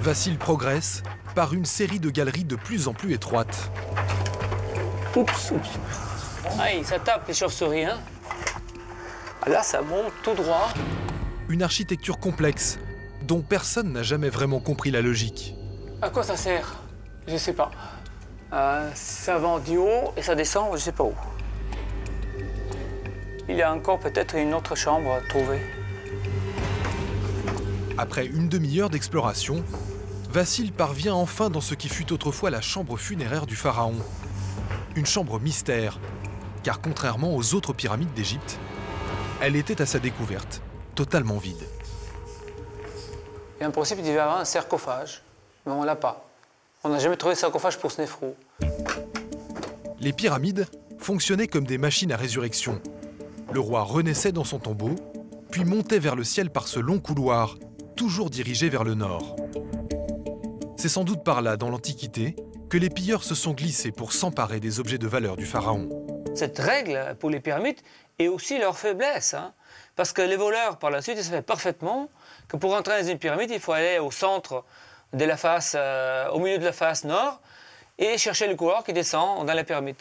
Vassil progresse par une série de galeries de plus en plus étroites. Oups. Ah, ça tape les chauves-souris. Hein. Là, ça monte tout droit. Une architecture complexe dont personne n'a jamais vraiment compris la logique. À quoi ça sert? Je sais pas. Ça va du haut et ça descend, je sais pas où. Il y a encore peut-être une autre chambre à trouver. Après une demi-heure d'exploration, Vassil parvient enfin dans ce qui fut autrefois la chambre funéraire du pharaon. Une chambre mystère, car contrairement aux autres pyramides d'Égypte, elle était à sa découverte, totalement vide. Il y a un principe qu'il devait y avoir un sarcophage, mais on ne l'a pas. On n'a jamais trouvé de sarcophage pour Snéfrou. Les pyramides fonctionnaient comme des machines à résurrection. Le roi renaissait dans son tombeau, puis montait vers le ciel par ce long couloir, toujours dirigé vers le nord. C'est sans doute par là, dans l'Antiquité, que les pilleurs se sont glissés pour s'emparer des objets de valeur du pharaon. Cette règle pour les pyramides est aussi leur faiblesse. Hein, parce que les voleurs, par la suite, ils savaient parfaitement que pour entrer dans une pyramide, il faut aller au centre de la face, au milieu de la face nord, et chercher le couloir qui descend dans la pyramide.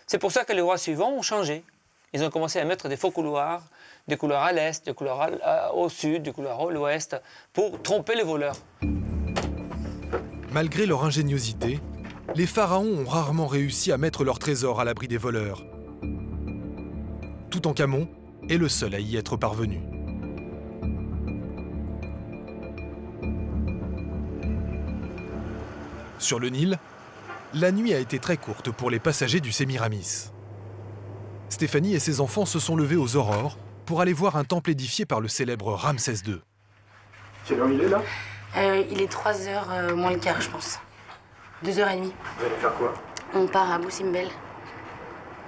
C'est pour ça que les rois suivants ont changé. Ils ont commencé à mettre des faux couloirs, des couloirs à l'est, des couloirs au sud, des couloirs à l'ouest, pour tromper les voleurs. Malgré leur ingéniosité, les pharaons ont rarement réussi à mettre leurs trésors à l'abri des voleurs. Toutankhamon est le seul à y être parvenu. Sur le Nil, la nuit a été très courte pour les passagers du Sémiramis. Stéphanie et ses enfants se sont levés aux aurores pour aller voir un temple édifié par le célèbre Ramsès II. Quelle heure il est là? Il est 3h moins le quart, je pense. 2h30. Vous allez faire quoi? On part à Abou Simbel,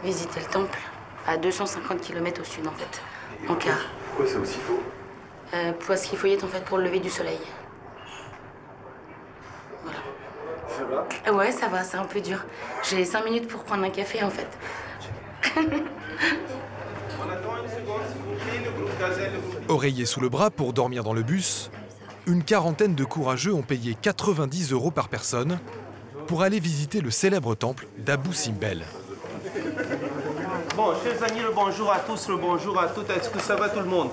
visiter le temple, à 250 km au sud en fait, en car. Pourquoi c'est aussi tôt? Parce qu'il faut y être en fait pour le lever du soleil. Voilà. Ça va? Ouais, ça va, c'est un peu dur. J'ai 5 minutes pour prendre un café en fait. Oreiller sous le bras pour dormir dans le bus, une quarantaine de courageux ont payé 90 € par personne pour aller visiter le célèbre temple d'Abou Simbel. Bon, chers amis, le bonjour à tous, le bonjour à toutes. Est-ce que ça va tout le monde?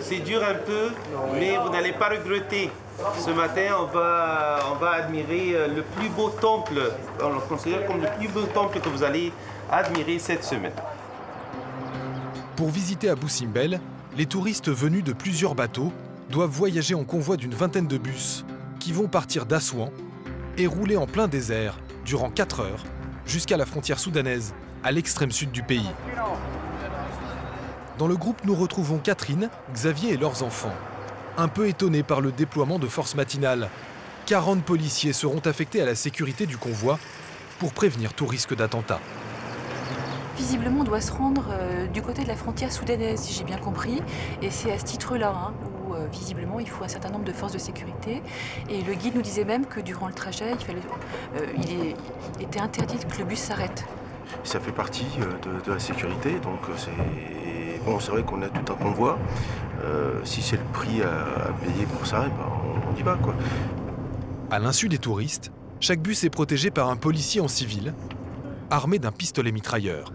C'est dur un peu, mais vous n'allez pas regretter. Ce matin, on va admirer le plus beau temple. On le considère comme le plus beau temple que vous allez admirer cette semaine. Pour visiter Abou Simbel, les touristes venus de plusieurs bateaux doivent voyager en convoi d'une vingtaine de bus qui vont partir d'Assouan et rouler en plein désert durant 4 heures jusqu'à la frontière soudanaise, à l'extrême sud du pays. Dans le groupe, nous retrouvons Catherine, Xavier et leurs enfants. Un peu étonnés par le déploiement de forces matinales, 40 policiers seront affectés à la sécurité du convoi pour prévenir tout risque d'attentat. Visiblement, on doit se rendre du côté de la frontière soudanaise, si j'ai bien compris. Et c'est à ce titre-là où, visiblement, il faut un certain nombre de forces de sécurité. Et le guide nous disait même que durant le trajet, il était interdit que le bus s'arrête. Ça fait partie de la sécurité, donc c'est vrai qu'on a tout un convoi. Si c'est le prix à payer pour ça, on y va, quoi. À l'insu des touristes, chaque bus est protégé par un policier en civil, armé d'un pistolet mitrailleur.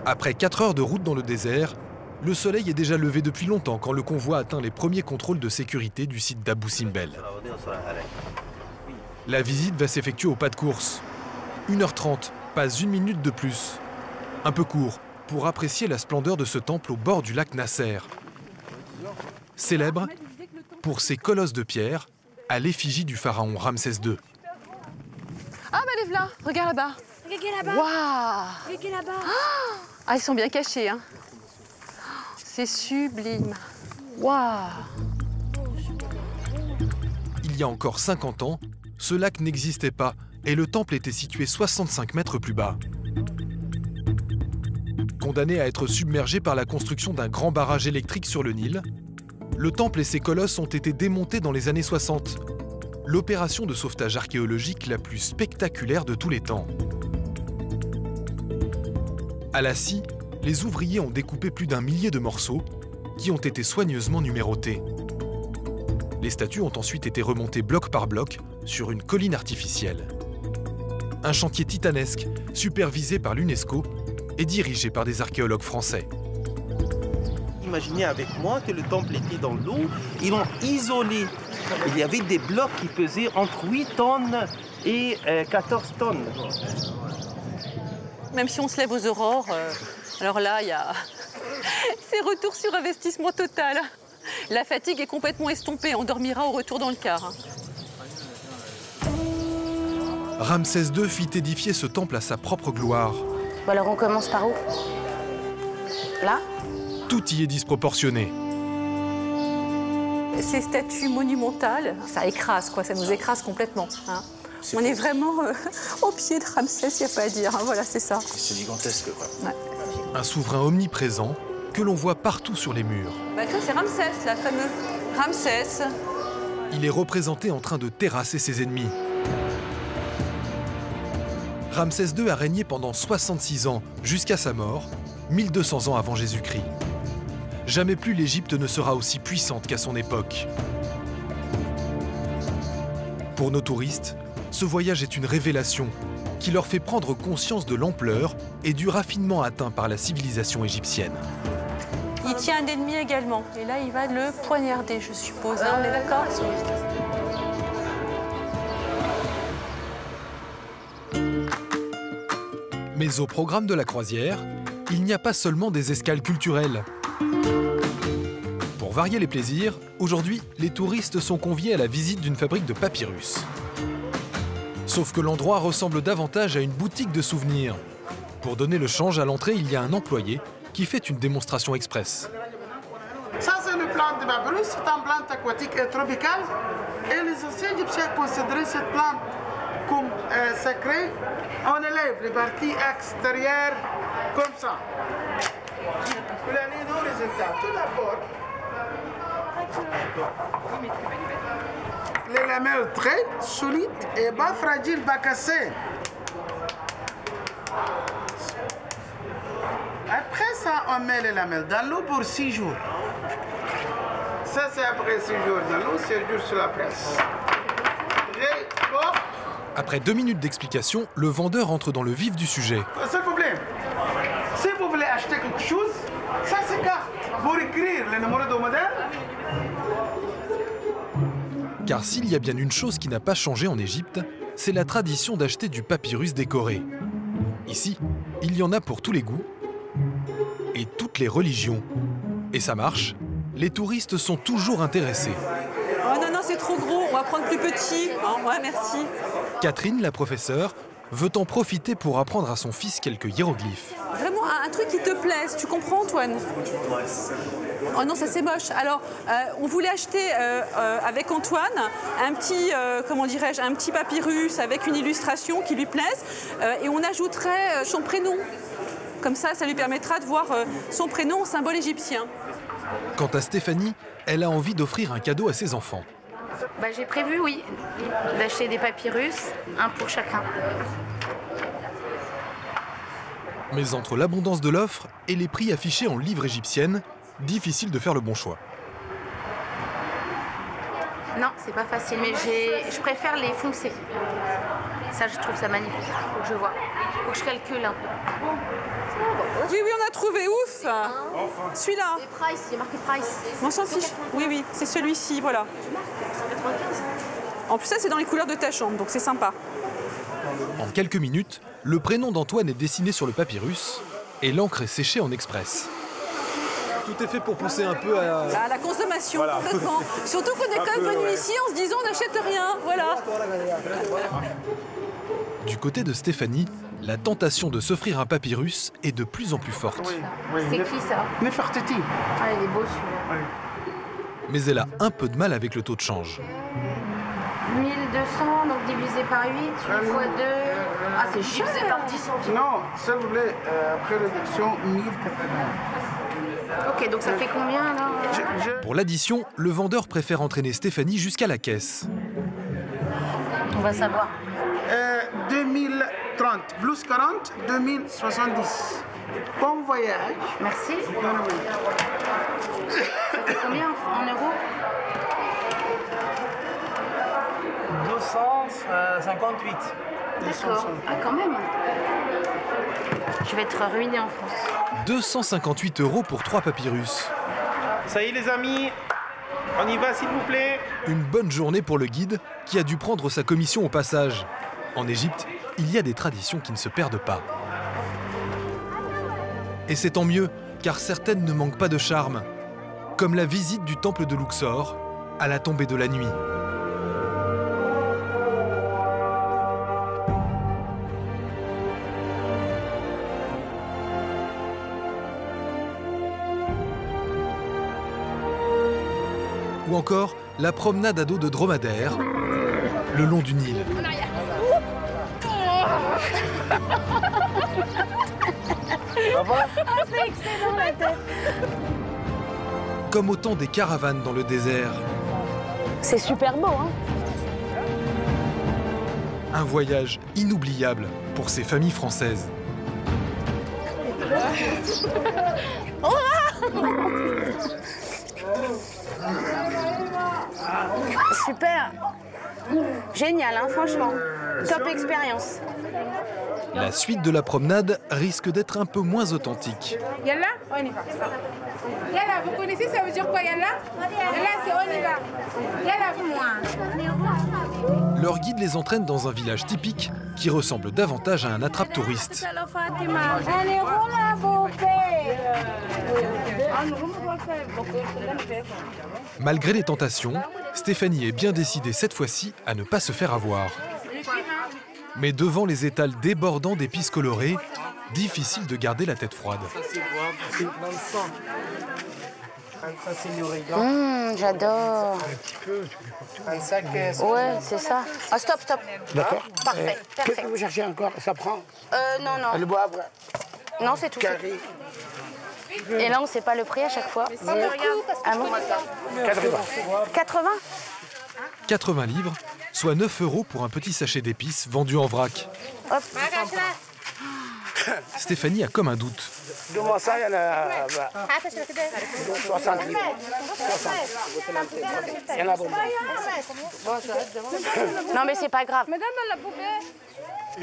Après 4 heures de route dans le désert, le soleil est déjà levé depuis longtemps quand le convoi atteint les premiers contrôles de sécurité du site d'Abou Simbel. La visite va s'effectuer au pas de course. 1h30, pas une minute de plus. Un peu court pour apprécier la splendeur de ce temple au bord du lac Nasser. Célèbre pour ses colosses de pierre à l'effigie du pharaon Ramsès II. Ah, bah les voilà, regarde là-bas. Regarde là-bas. Waouh. Regarde là-bas. Ah, ils sont bien cachés, hein. C'est sublime. Waouh. Il y a encore 50 ans, ce lac n'existait pas et le temple était situé 65 mètres plus bas. Condamné à être submergé par la construction d'un grand barrage électrique sur le Nil, le temple et ses colosses ont été démontés dans les années 60. L'opération de sauvetage archéologique la plus spectaculaire de tous les temps. À la scie, les ouvriers ont découpé plus d'1 millier de morceaux qui ont été soigneusement numérotés. Les statues ont ensuite été remontées bloc par bloc sur une colline artificielle. Un chantier titanesque, supervisé par l'UNESCO et dirigé par des archéologues français. Imaginez avec moi que le temple était dans l'eau, ils l'ont isolé. Il y avait des blocs qui pesaient entre 8 tonnes et 14 tonnes. Même si on se lève aux aurores, alors là, il y a... c'est retour sur investissement total. La fatigue est complètement estompée, on dormira au retour dans le car. Ramsès II fit édifier ce temple à sa propre gloire. Bon alors on commence par où? Là? Tout y est disproportionné. Ces statues monumentales, ça écrase, quoi, ça nous écrase complètement. Hein. On est vraiment au pied de Ramsès, il n'y a pas à dire. Hein, voilà, c'est ça. C'est gigantesque, quoi. Ouais. Un souverain omniprésent que l'on voit partout sur les murs. Bah, toi, c'est Ramsès, la fameuse Ramsès. Il est représenté en train de terrasser ses ennemis. Ramsès II a régné pendant 66 ans, jusqu'à sa mort, 1200 ans avant Jésus-Christ. Jamais plus l'Égypte ne sera aussi puissante qu'à son époque. Pour nos touristes, ce voyage est une révélation qui leur fait prendre conscience de l'ampleur et du raffinement atteint par la civilisation égyptienne. Il tient un ennemi également, et là il va le poignarder, je suppose. Hein, on est d'accord ? Mais au programme de la croisière, il n'y a pas seulement des escales culturelles. Pour varier les plaisirs, aujourd'hui, les touristes sont conviés à la visite d'une fabrique de papyrus. Sauf que l'endroit ressemble davantage à une boutique de souvenirs. Pour donner le change à l'entrée, il y a un employé qui fait une démonstration express. Ça, c'est le plante de papyrus, c'est une plante aquatique et tropicale. Et les anciens égyptiens considéraient cette plante comme sacrée. On élève les parties extérieures comme ça. Vous allez nos résultats. Tout d'abord, les lamelles très solides et pas fragiles, pas cassées. Après ça, on met les lamelles dans l'eau pour 6 jours. Ça, c'est après 6 jours dans l'eau, 6 jours sur la presse. Très fort. Après 2 minutes d'explication, le vendeur entre dans le vif du sujet. S'il vous plaît, si vous voulez acheter quelque chose, ça c'est carte pour écrire le numéro de modèle. Car s'il y a bien une chose qui n'a pas changé en Égypte, c'est la tradition d'acheter du papyrus décoré. Ici, il y en a pour tous les goûts et toutes les religions. Et ça marche, les touristes sont toujours intéressés. Oh non, non, c'est trop gros, on va prendre plus petit. Oh, ouais, merci. Catherine, la professeure, veut en profiter pour apprendre à son fils quelques hiéroglyphes. Vraiment un truc qui te plaise, tu comprends, Antoine? Oh non, ça c'est moche. Alors, on voulait acheter avec Antoine un petit, comment dirais-je, un petit papyrus avec une illustration qui lui plaise et on ajouterait son prénom. Comme ça, ça lui permettra de voir son prénom en symbole égyptien. Quant à Stéphanie, elle a envie d'offrir un cadeau à ses enfants. Bah, j'ai prévu, oui, d'acheter des papyrus, un pour chacun. Mais entre l'abondance de l'offre et les prix affichés en livres égyptiennes, difficile de faire le bon choix. Non, c'est pas facile, mais je préfère les foncés. Ça, je trouve ça magnifique. Faut que je vois. Faut que je calcule un peu. Oui, oui, on a trouvé, ouf. Celui-là. Les price, il y a marqué price. On s'en fiche. Oui, oui, c'est celui-ci, voilà. En plus, ça, c'est dans les couleurs de ta chambre, donc c'est sympa. En quelques minutes, le prénom d'Antoine est dessiné sur le papyrus et l'encre est séchée en express. Tout est fait pour pousser un peu à la consommation, voilà. Complètement. Surtout qu'on est quand même venu ici en se disant on n'achète rien, voilà. Du côté de Stéphanie, la tentation de s'offrir un papyrus est de plus en plus forte. C'est qui ça? Nefertiti. Ah, il est beau celui-là. Mais elle a un peu de mal avec le taux de change. 1200, donc divisé par 8, fois 2. Ah, c'est cher. Divisé par 10 centimes. Non, s'il vous plaît, après réduction, 1080. Ok, donc ça fait combien alors? Pour l'addition, le vendeur préfère entraîner Stéphanie jusqu'à la caisse. On va savoir. 2030 plus 40, 2070. Bon voyage. Merci. Ça fait combien en euros? 258. D'accord. Ah, quand même. Je vais être ruiné en France. 258 € pour 3 papyrus. Ça y est les amis, on y va s'il vous plaît. Une bonne journée pour le guide qui a dû prendre sa commission au passage. En Égypte, il y a des traditions qui ne se perdent pas. Et c'est tant mieux, car certaines ne manquent pas de charme, comme la visite du temple de Luxor à la tombée de la nuit. Ou encore la promenade à dos de dromadaire le long du Nil. C'est excellent la tête. Comme autant des caravanes dans le désert. C'est super beau, hein? Un voyage inoubliable pour ces familles françaises. Super. Génial, hein, franchement. Top expérience. La suite de la promenade risque d'être un peu moins authentique. Yalla, on y va. Yalla, vous connaissez, ça veut dire quoi, Yalla? Yalla, c'est on y va. Yalla, moi. Leur guide les entraîne dans un village typique qui ressemble davantage à un attrape-touriste. Malgré les tentations, Stéphanie est bien décidée cette fois-ci à ne pas se faire avoir. Mais devant les étals débordants d'épices colorées, difficile de garder la tête froide. J'adore. Ouais, c'est ça. Ah, stop. D'accord. Parfait. Qu'est-ce que vous cherchez encore? Ça prend? Non. Le bois après? Non, c'est tout. Carré. Et là, on ne sait pas le prix à chaque fois. Ah bon? 80. 80 livres, soit 9 € pour un petit sachet d'épices vendu en vrac. Hop. Stéphanie a comme un doute. Demande ça, il y en a 60 livres. 60. Il y en a beaucoup. Non, mais c'est pas grave.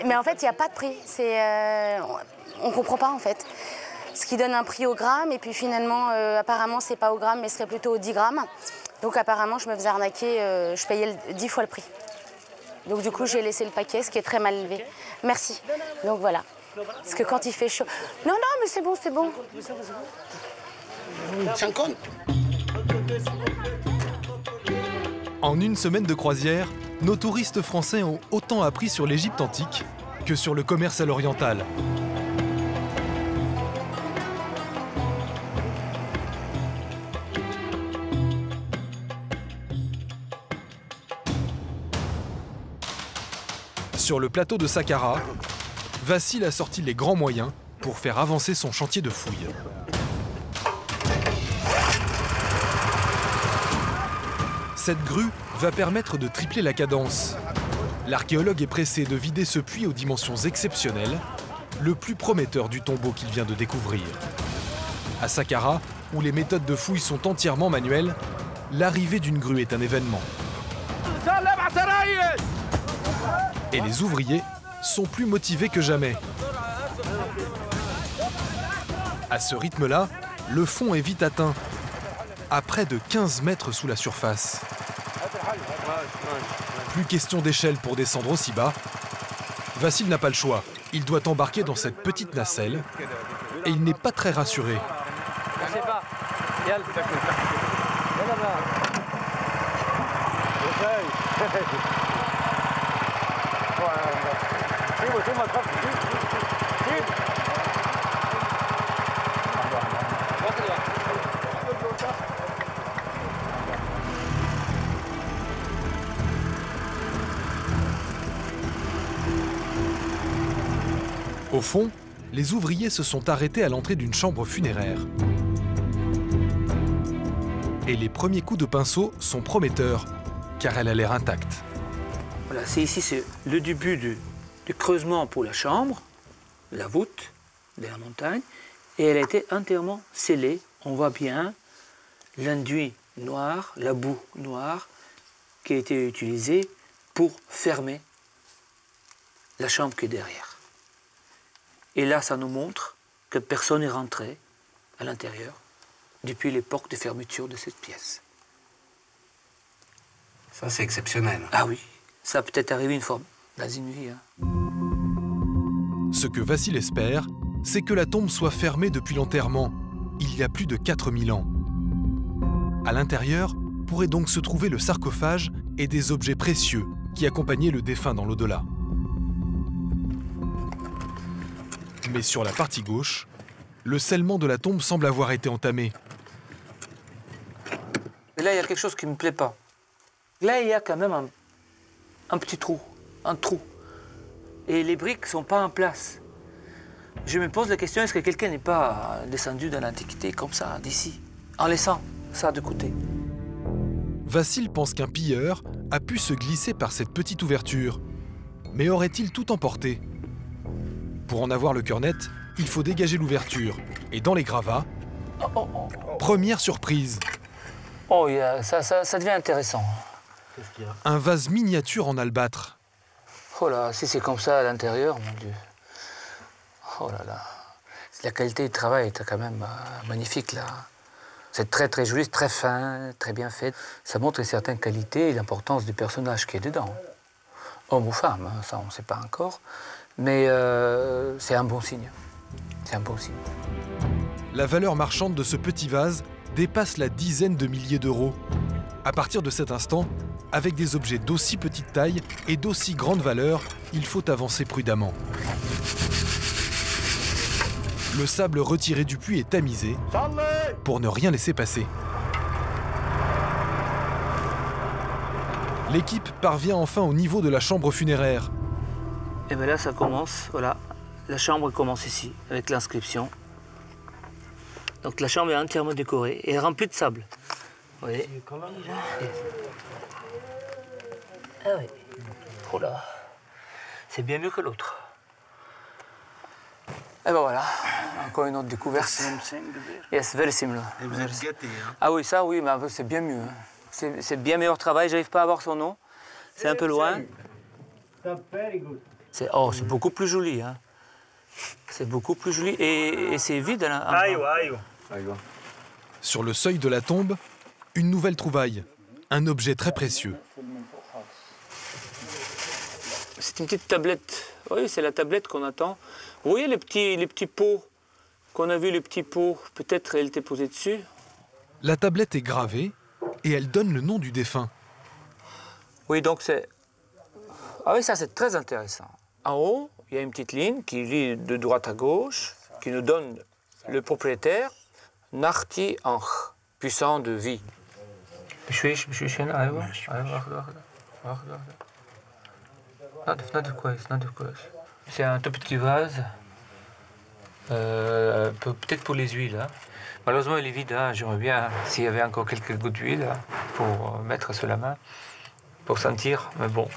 Mais en fait, il n'y a pas de prix. On comprend pas, en fait. Ce qui donne un prix au gramme, et puis finalement, apparemment, c'est pas au gramme, mais ce serait plutôt au 10 grammes. Donc apparemment, je me faisais arnaquer, je payais 10 fois le prix. Donc du coup, j'ai laissé le paquet, ce qui est très mal élevé. Merci. Donc voilà. Parce que quand il fait chaud... Non, mais c'est bon. 50. En une semaine de croisière, nos touristes français ont autant appris sur l'Égypte antique que sur le commerce à l'oriental. Sur le plateau de Saqqara, Vassil a sorti les grands moyens pour faire avancer son chantier de fouilles. Cette grue va permettre de tripler la cadence. L'archéologue est pressé de vider ce puits aux dimensions exceptionnelles, le plus prometteur du tombeau qu'il vient de découvrir. À Saqqara, où les méthodes de fouilles sont entièrement manuelles, l'arrivée d'une grue est un événement. Et les ouvriers sont plus motivés que jamais. À ce rythme-là, le fond est vite atteint, à près de 15 mètres sous la surface. Plus question d'échelle pour descendre aussi bas. Vassil n'a pas le choix. Il doit embarquer dans cette petite nacelle et il n'est pas très rassuré. Je sais pas. Yal. Au fond, les ouvriers se sont arrêtés à l'entrée d'une chambre funéraire. Et les premiers coups de pinceau sont prometteurs, car elle a l'air intacte. Voilà, ici, c'est le début du creusement pour la chambre, la voûte de la montagne, et elle a été entièrement scellée. On voit bien l'enduit noir, la boue noire, qui a été utilisée pour fermer la chambre qui est derrière. Et là, ça nous montre que personne n'est rentré à l'intérieur depuis l'époque de fermeture de cette pièce. Ça, c'est exceptionnel. Ah oui, ça a peut-être arrivé une fois dans une vie. Hein. Ce que Vassil espère, c'est que la tombe soit fermée depuis l'enterrement, il y a plus de 4000 ans. À l'intérieur pourrait donc se trouver le sarcophage et des objets précieux qui accompagnaient le défunt dans l'au-delà. Mais sur la partie gauche, le scellement de la tombe semble avoir été entamé. Et là, il y a quelque chose qui ne me plaît pas. Là, il y a quand même un petit trou, un trou. Et les briques ne sont pas en place. Je me pose la question, est-ce que quelqu'un n'est pas descendu dans l'Antiquité comme ça, d'ici, en laissant ça de côté? Vassil pense qu'un pilleur a pu se glisser par cette petite ouverture. Mais aurait-il tout emporté? Pour en avoir le cœur net, il faut dégager l'ouverture. Et dans les gravats, première surprise. Oh, ça devient intéressant. Qu'est-ce qu'il y a? Un vase miniature en albâtre. Oh là, si c'est comme ça à l'intérieur, mon Dieu. Oh là là. La qualité du travail est quand même magnifique, là. C'est très très joli, très fin, très bien fait. Ça montre une certaine qualité et l'importance du personnage qui est dedans. Homme ou femme, hein, ça on ne sait pas encore. Mais c'est un bon signe. C'est un bon signe. La valeur marchande de ce petit vase dépasse la dizaine de milliers d'euros. À partir de cet instant, avec des objets d'aussi petite taille et d'aussi grande valeur, il faut avancer prudemment. Le sable retiré du puits est tamisé pour ne rien laisser passer. L'équipe parvient enfin au niveau de la chambre funéraire. Et bien là, ça commence, voilà. La chambre commence ici, avec l'inscription. Donc la chambre est entièrement décorée et remplie de sable. Vous voyez? Ah oui. Oh là. C'est bien mieux que l'autre. Et ben voilà, encore une autre découverte. Yes, very similar. Et vous êtes gâtés, hein? Ah oui, ça oui, mais c'est bien mieux. Hein. C'est bien meilleur travail, j'arrive pas à voir son nom. C'est un peu loin. C'est beaucoup plus joli. Hein. C'est beaucoup plus joli et c'est vide. Sur le seuil de la tombe, une nouvelle trouvaille, un objet très précieux. C'est une petite tablette. Oui, c'est la tablette qu'on attend. Vous voyez les petits pots qu'on a vus, les petits pots, peut-être elle était posée dessus. La tablette est gravée et elle donne le nom du défunt. Oui, donc c'est... Ah oui, ça c'est très intéressant. En haut, il y a une petite ligne qui lit de droite à gauche, qui nous donne le propriétaire, Narti Anch, puissant de vie. C'est un tout petit vase, peut-être pour les huiles. Hein. Malheureusement, il est vide. Hein. J'aimerais bien, s'il y avait encore quelques gouttes d'huile pour mettre sur la main, pour sentir, mais bon.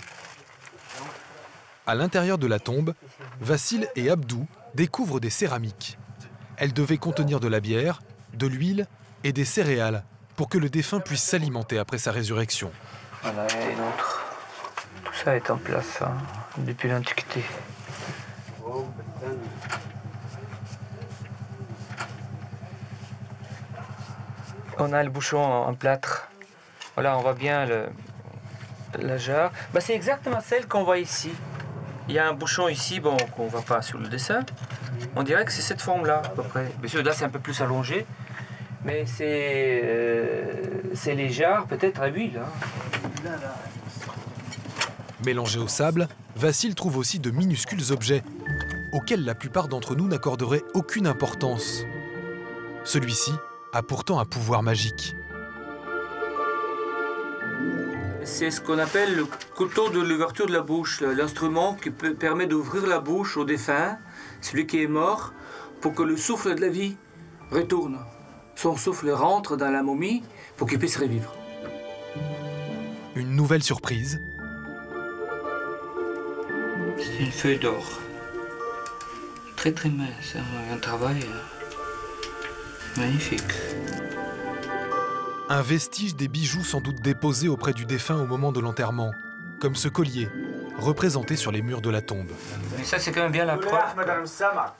À l'intérieur de la tombe, Vassil et Abdou découvrent des céramiques. Elles devaient contenir de la bière, de l'huile et des céréales pour que le défunt puisse s'alimenter après sa résurrection. Voilà, il y a une autre. Tout ça est en place hein, depuis l'Antiquité. On a le bouchon en plâtre. Voilà, on voit bien La jarre, bah, c'est exactement celle qu'on voit ici. Il y a un bouchon ici, bon, qu'on ne voit pas sur le dessin. On dirait que c'est cette forme-là, à peu près. Bien sûr, là, c'est un peu plus allongé. Mais c'est les jarres, peut-être à huile. Hein. Mélangés au sable, Vassil trouve aussi de minuscules objets, auxquels la plupart d'entre nous n'accorderaient aucune importance. Celui-ci a pourtant un pouvoir magique. C'est ce qu'on appelle le couteau de l'ouverture de la bouche, l'instrument qui permet d'ouvrir la bouche au défunt, celui qui est mort, pour que le souffle de la vie retourne. Son souffle rentre dans la momie pour qu'il puisse revivre. Une nouvelle surprise. C'est une feuille d'or. Très très mince, c'est un travail magnifique. Un vestige des bijoux sans doute déposés auprès du défunt au moment de l'enterrement, comme ce collier, représenté sur les murs de la tombe. Mais ça, c'est quand même bien la preuve.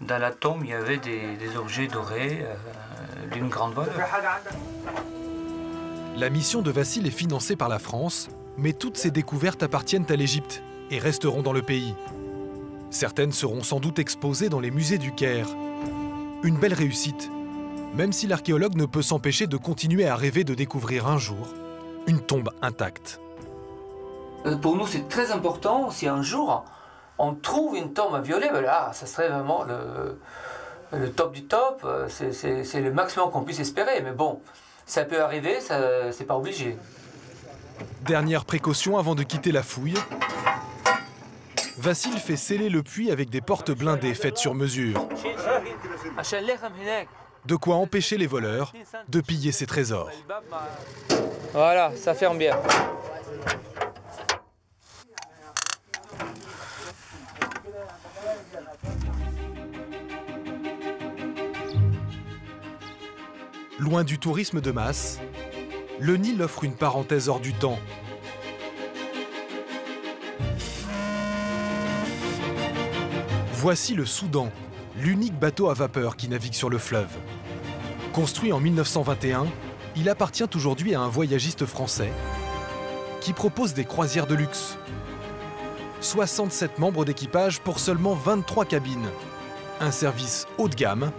Dans la tombe, il y avait des objets dorés d'une grande valeur. La mission de Vassil est financée par la France, mais toutes ces découvertes appartiennent à l'Égypte et resteront dans le pays. Certaines seront sans doute exposées dans les musées du Caire. Une belle réussite, même si l'archéologue ne peut s'empêcher de continuer à rêver de découvrir un jour une tombe intacte. Pour nous, c'est très important. Si un jour on trouve une tombe inviolée, ben là, ça serait vraiment le top du top. C'est le maximum qu'on puisse espérer. Mais bon, ça peut arriver, c'est pas obligé. Dernière précaution avant de quitter la fouille. Vassil fait sceller le puits avec des portes blindées faites sur mesure. De quoi empêcher les voleurs de piller ses trésors. Voilà, ça ferme bien. Loin du tourisme de masse, le Nil offre une parenthèse hors du temps. Voici le Soudan, l'unique bateau à vapeur qui navigue sur le fleuve. Construit en 1921, il appartient aujourd'hui à un voyagiste français qui propose des croisières de luxe. 67 membres d'équipage pour seulement 23 cabines. Un service haut de gamme,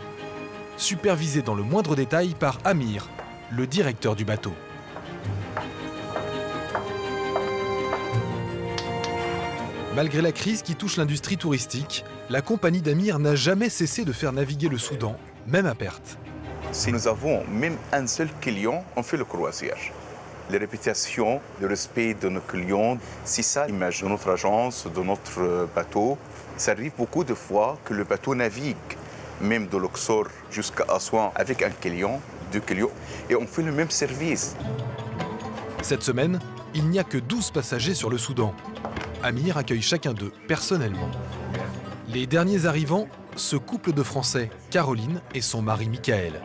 supervisé dans le moindre détail par Amir, le directeur du bateau. Malgré la crise qui touche l'industrie touristique, la compagnie d'Amir n'a jamais cessé de faire naviguer le Soudan, même à perte. Si nous avons même un seul client, on fait le croisière. Les réputations, le respect de nos clients, c'est ça l'image de notre agence, de notre bateau. Ça arrive beaucoup de fois que le bateau navigue, même de Luxor jusqu'à Assouan, avec un client, deux clients, et on fait le même service. Cette semaine, il n'y a que 12 passagers sur le Soudan. Amir accueille chacun d'eux personnellement. Les derniers arrivants, ce couple de Français, Caroline et son mari Michael.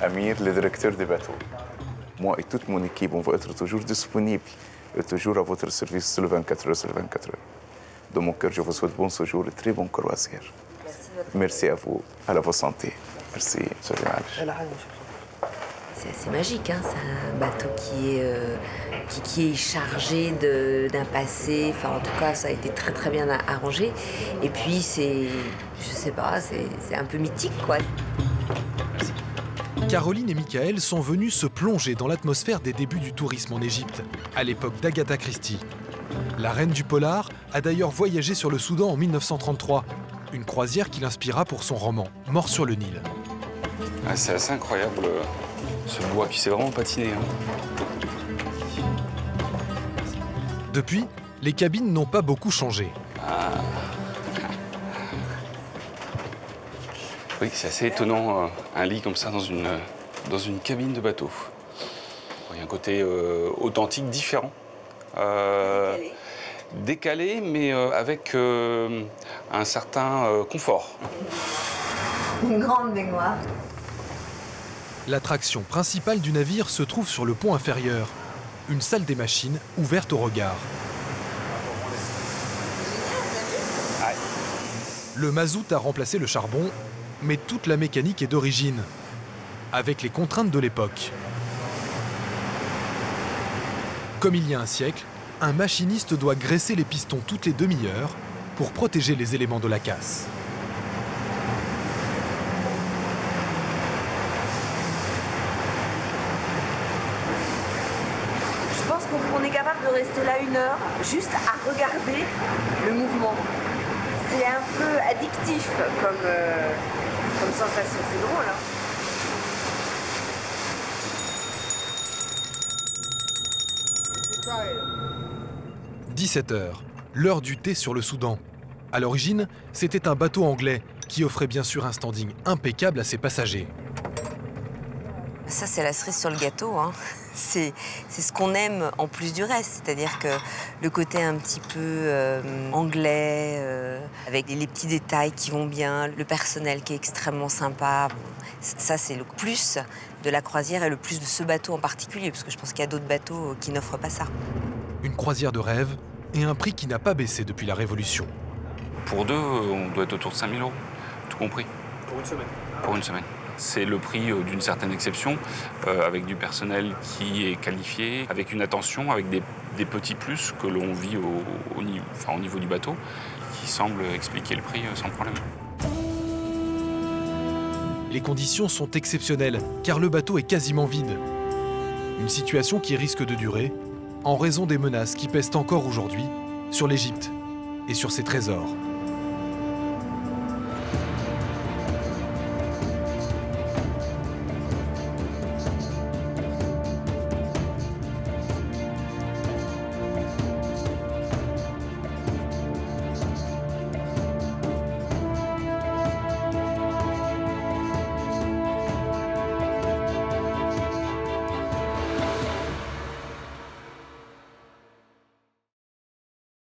Amir, le directeur du bateau. Moi et toute mon équipe, on va être toujours disponible et toujours à votre service sur le 24 heures sur 24 heures. De mon cœur, je vous souhaite bon séjour et très bonne croisière. Merci à vous, à la votre santé. Merci, c'est assez magique, hein. C'est un bateau qui est chargé d'un passé. Enfin, en tout cas, ça a été très très bien arrangé. Et puis, je sais pas, c'est un peu mythique, quoi. Caroline et Michael sont venus se plonger dans l'atmosphère des débuts du tourisme en Égypte, à l'époque d'Agatha Christie. La reine du polar a d'ailleurs voyagé sur le Soudan en 1933, une croisière qui l'inspira pour son roman « Mort sur le Nil ». Ah, c'est assez incroyable, ce bois, puis c'est vraiment patiné. Hein. Depuis, les cabines n'ont pas beaucoup changé. Ah. Oui, c'est assez étonnant, un lit comme ça dans une cabine de bateau. Il y a un côté authentique, différent. Décalé, mais avec un certain confort. Une grande baignoire. L'attraction principale du navire se trouve sur le pont inférieur, une salle des machines ouverte au regard. Le mazout a remplacé le charbon, mais toute la mécanique est d'origine, avec les contraintes de l'époque. Comme il y a un siècle, un machiniste doit graisser les pistons toutes les demi-heures pour protéger les éléments de la casse. Je pense qu'on est capable de rester là 1 heure, juste à regarder le mouvement. C'est un peu addictif comme sensation, c'est drôle. Hein. « 17h, l'heure du thé sur le Soudan. À l'origine, c'était un bateau anglais qui offrait bien sûr un standing impeccable à ses passagers. Ça, c'est la cerise sur le gâteau. Hein. C'est ce qu'on aime en plus du reste. C'est-à-dire que le côté un petit peu anglais, avec les petits détails qui vont bien, le personnel qui est extrêmement sympa. Ça, c'est le plus de la croisière et le plus de ce bateau en particulier, parce que je pense qu'il y a d'autres bateaux qui n'offrent pas ça. Une croisière de rêve et un prix qui n'a pas baissé depuis la Révolution. Pour 2, on doit être autour de 5 000 €, tout compris. Pour une semaine. Pour une semaine. C'est le prix d'une certaine exception, avec du personnel qui est qualifié, avec une attention, avec des petits plus que l'on vit au niveau du bateau, qui semblent expliquer le prix sans problème. Les conditions sont exceptionnelles, car le bateau est quasiment vide. Une situation qui risque de durer en raison des menaces qui pèsent encore aujourd'hui sur l'Égypte et sur ses trésors.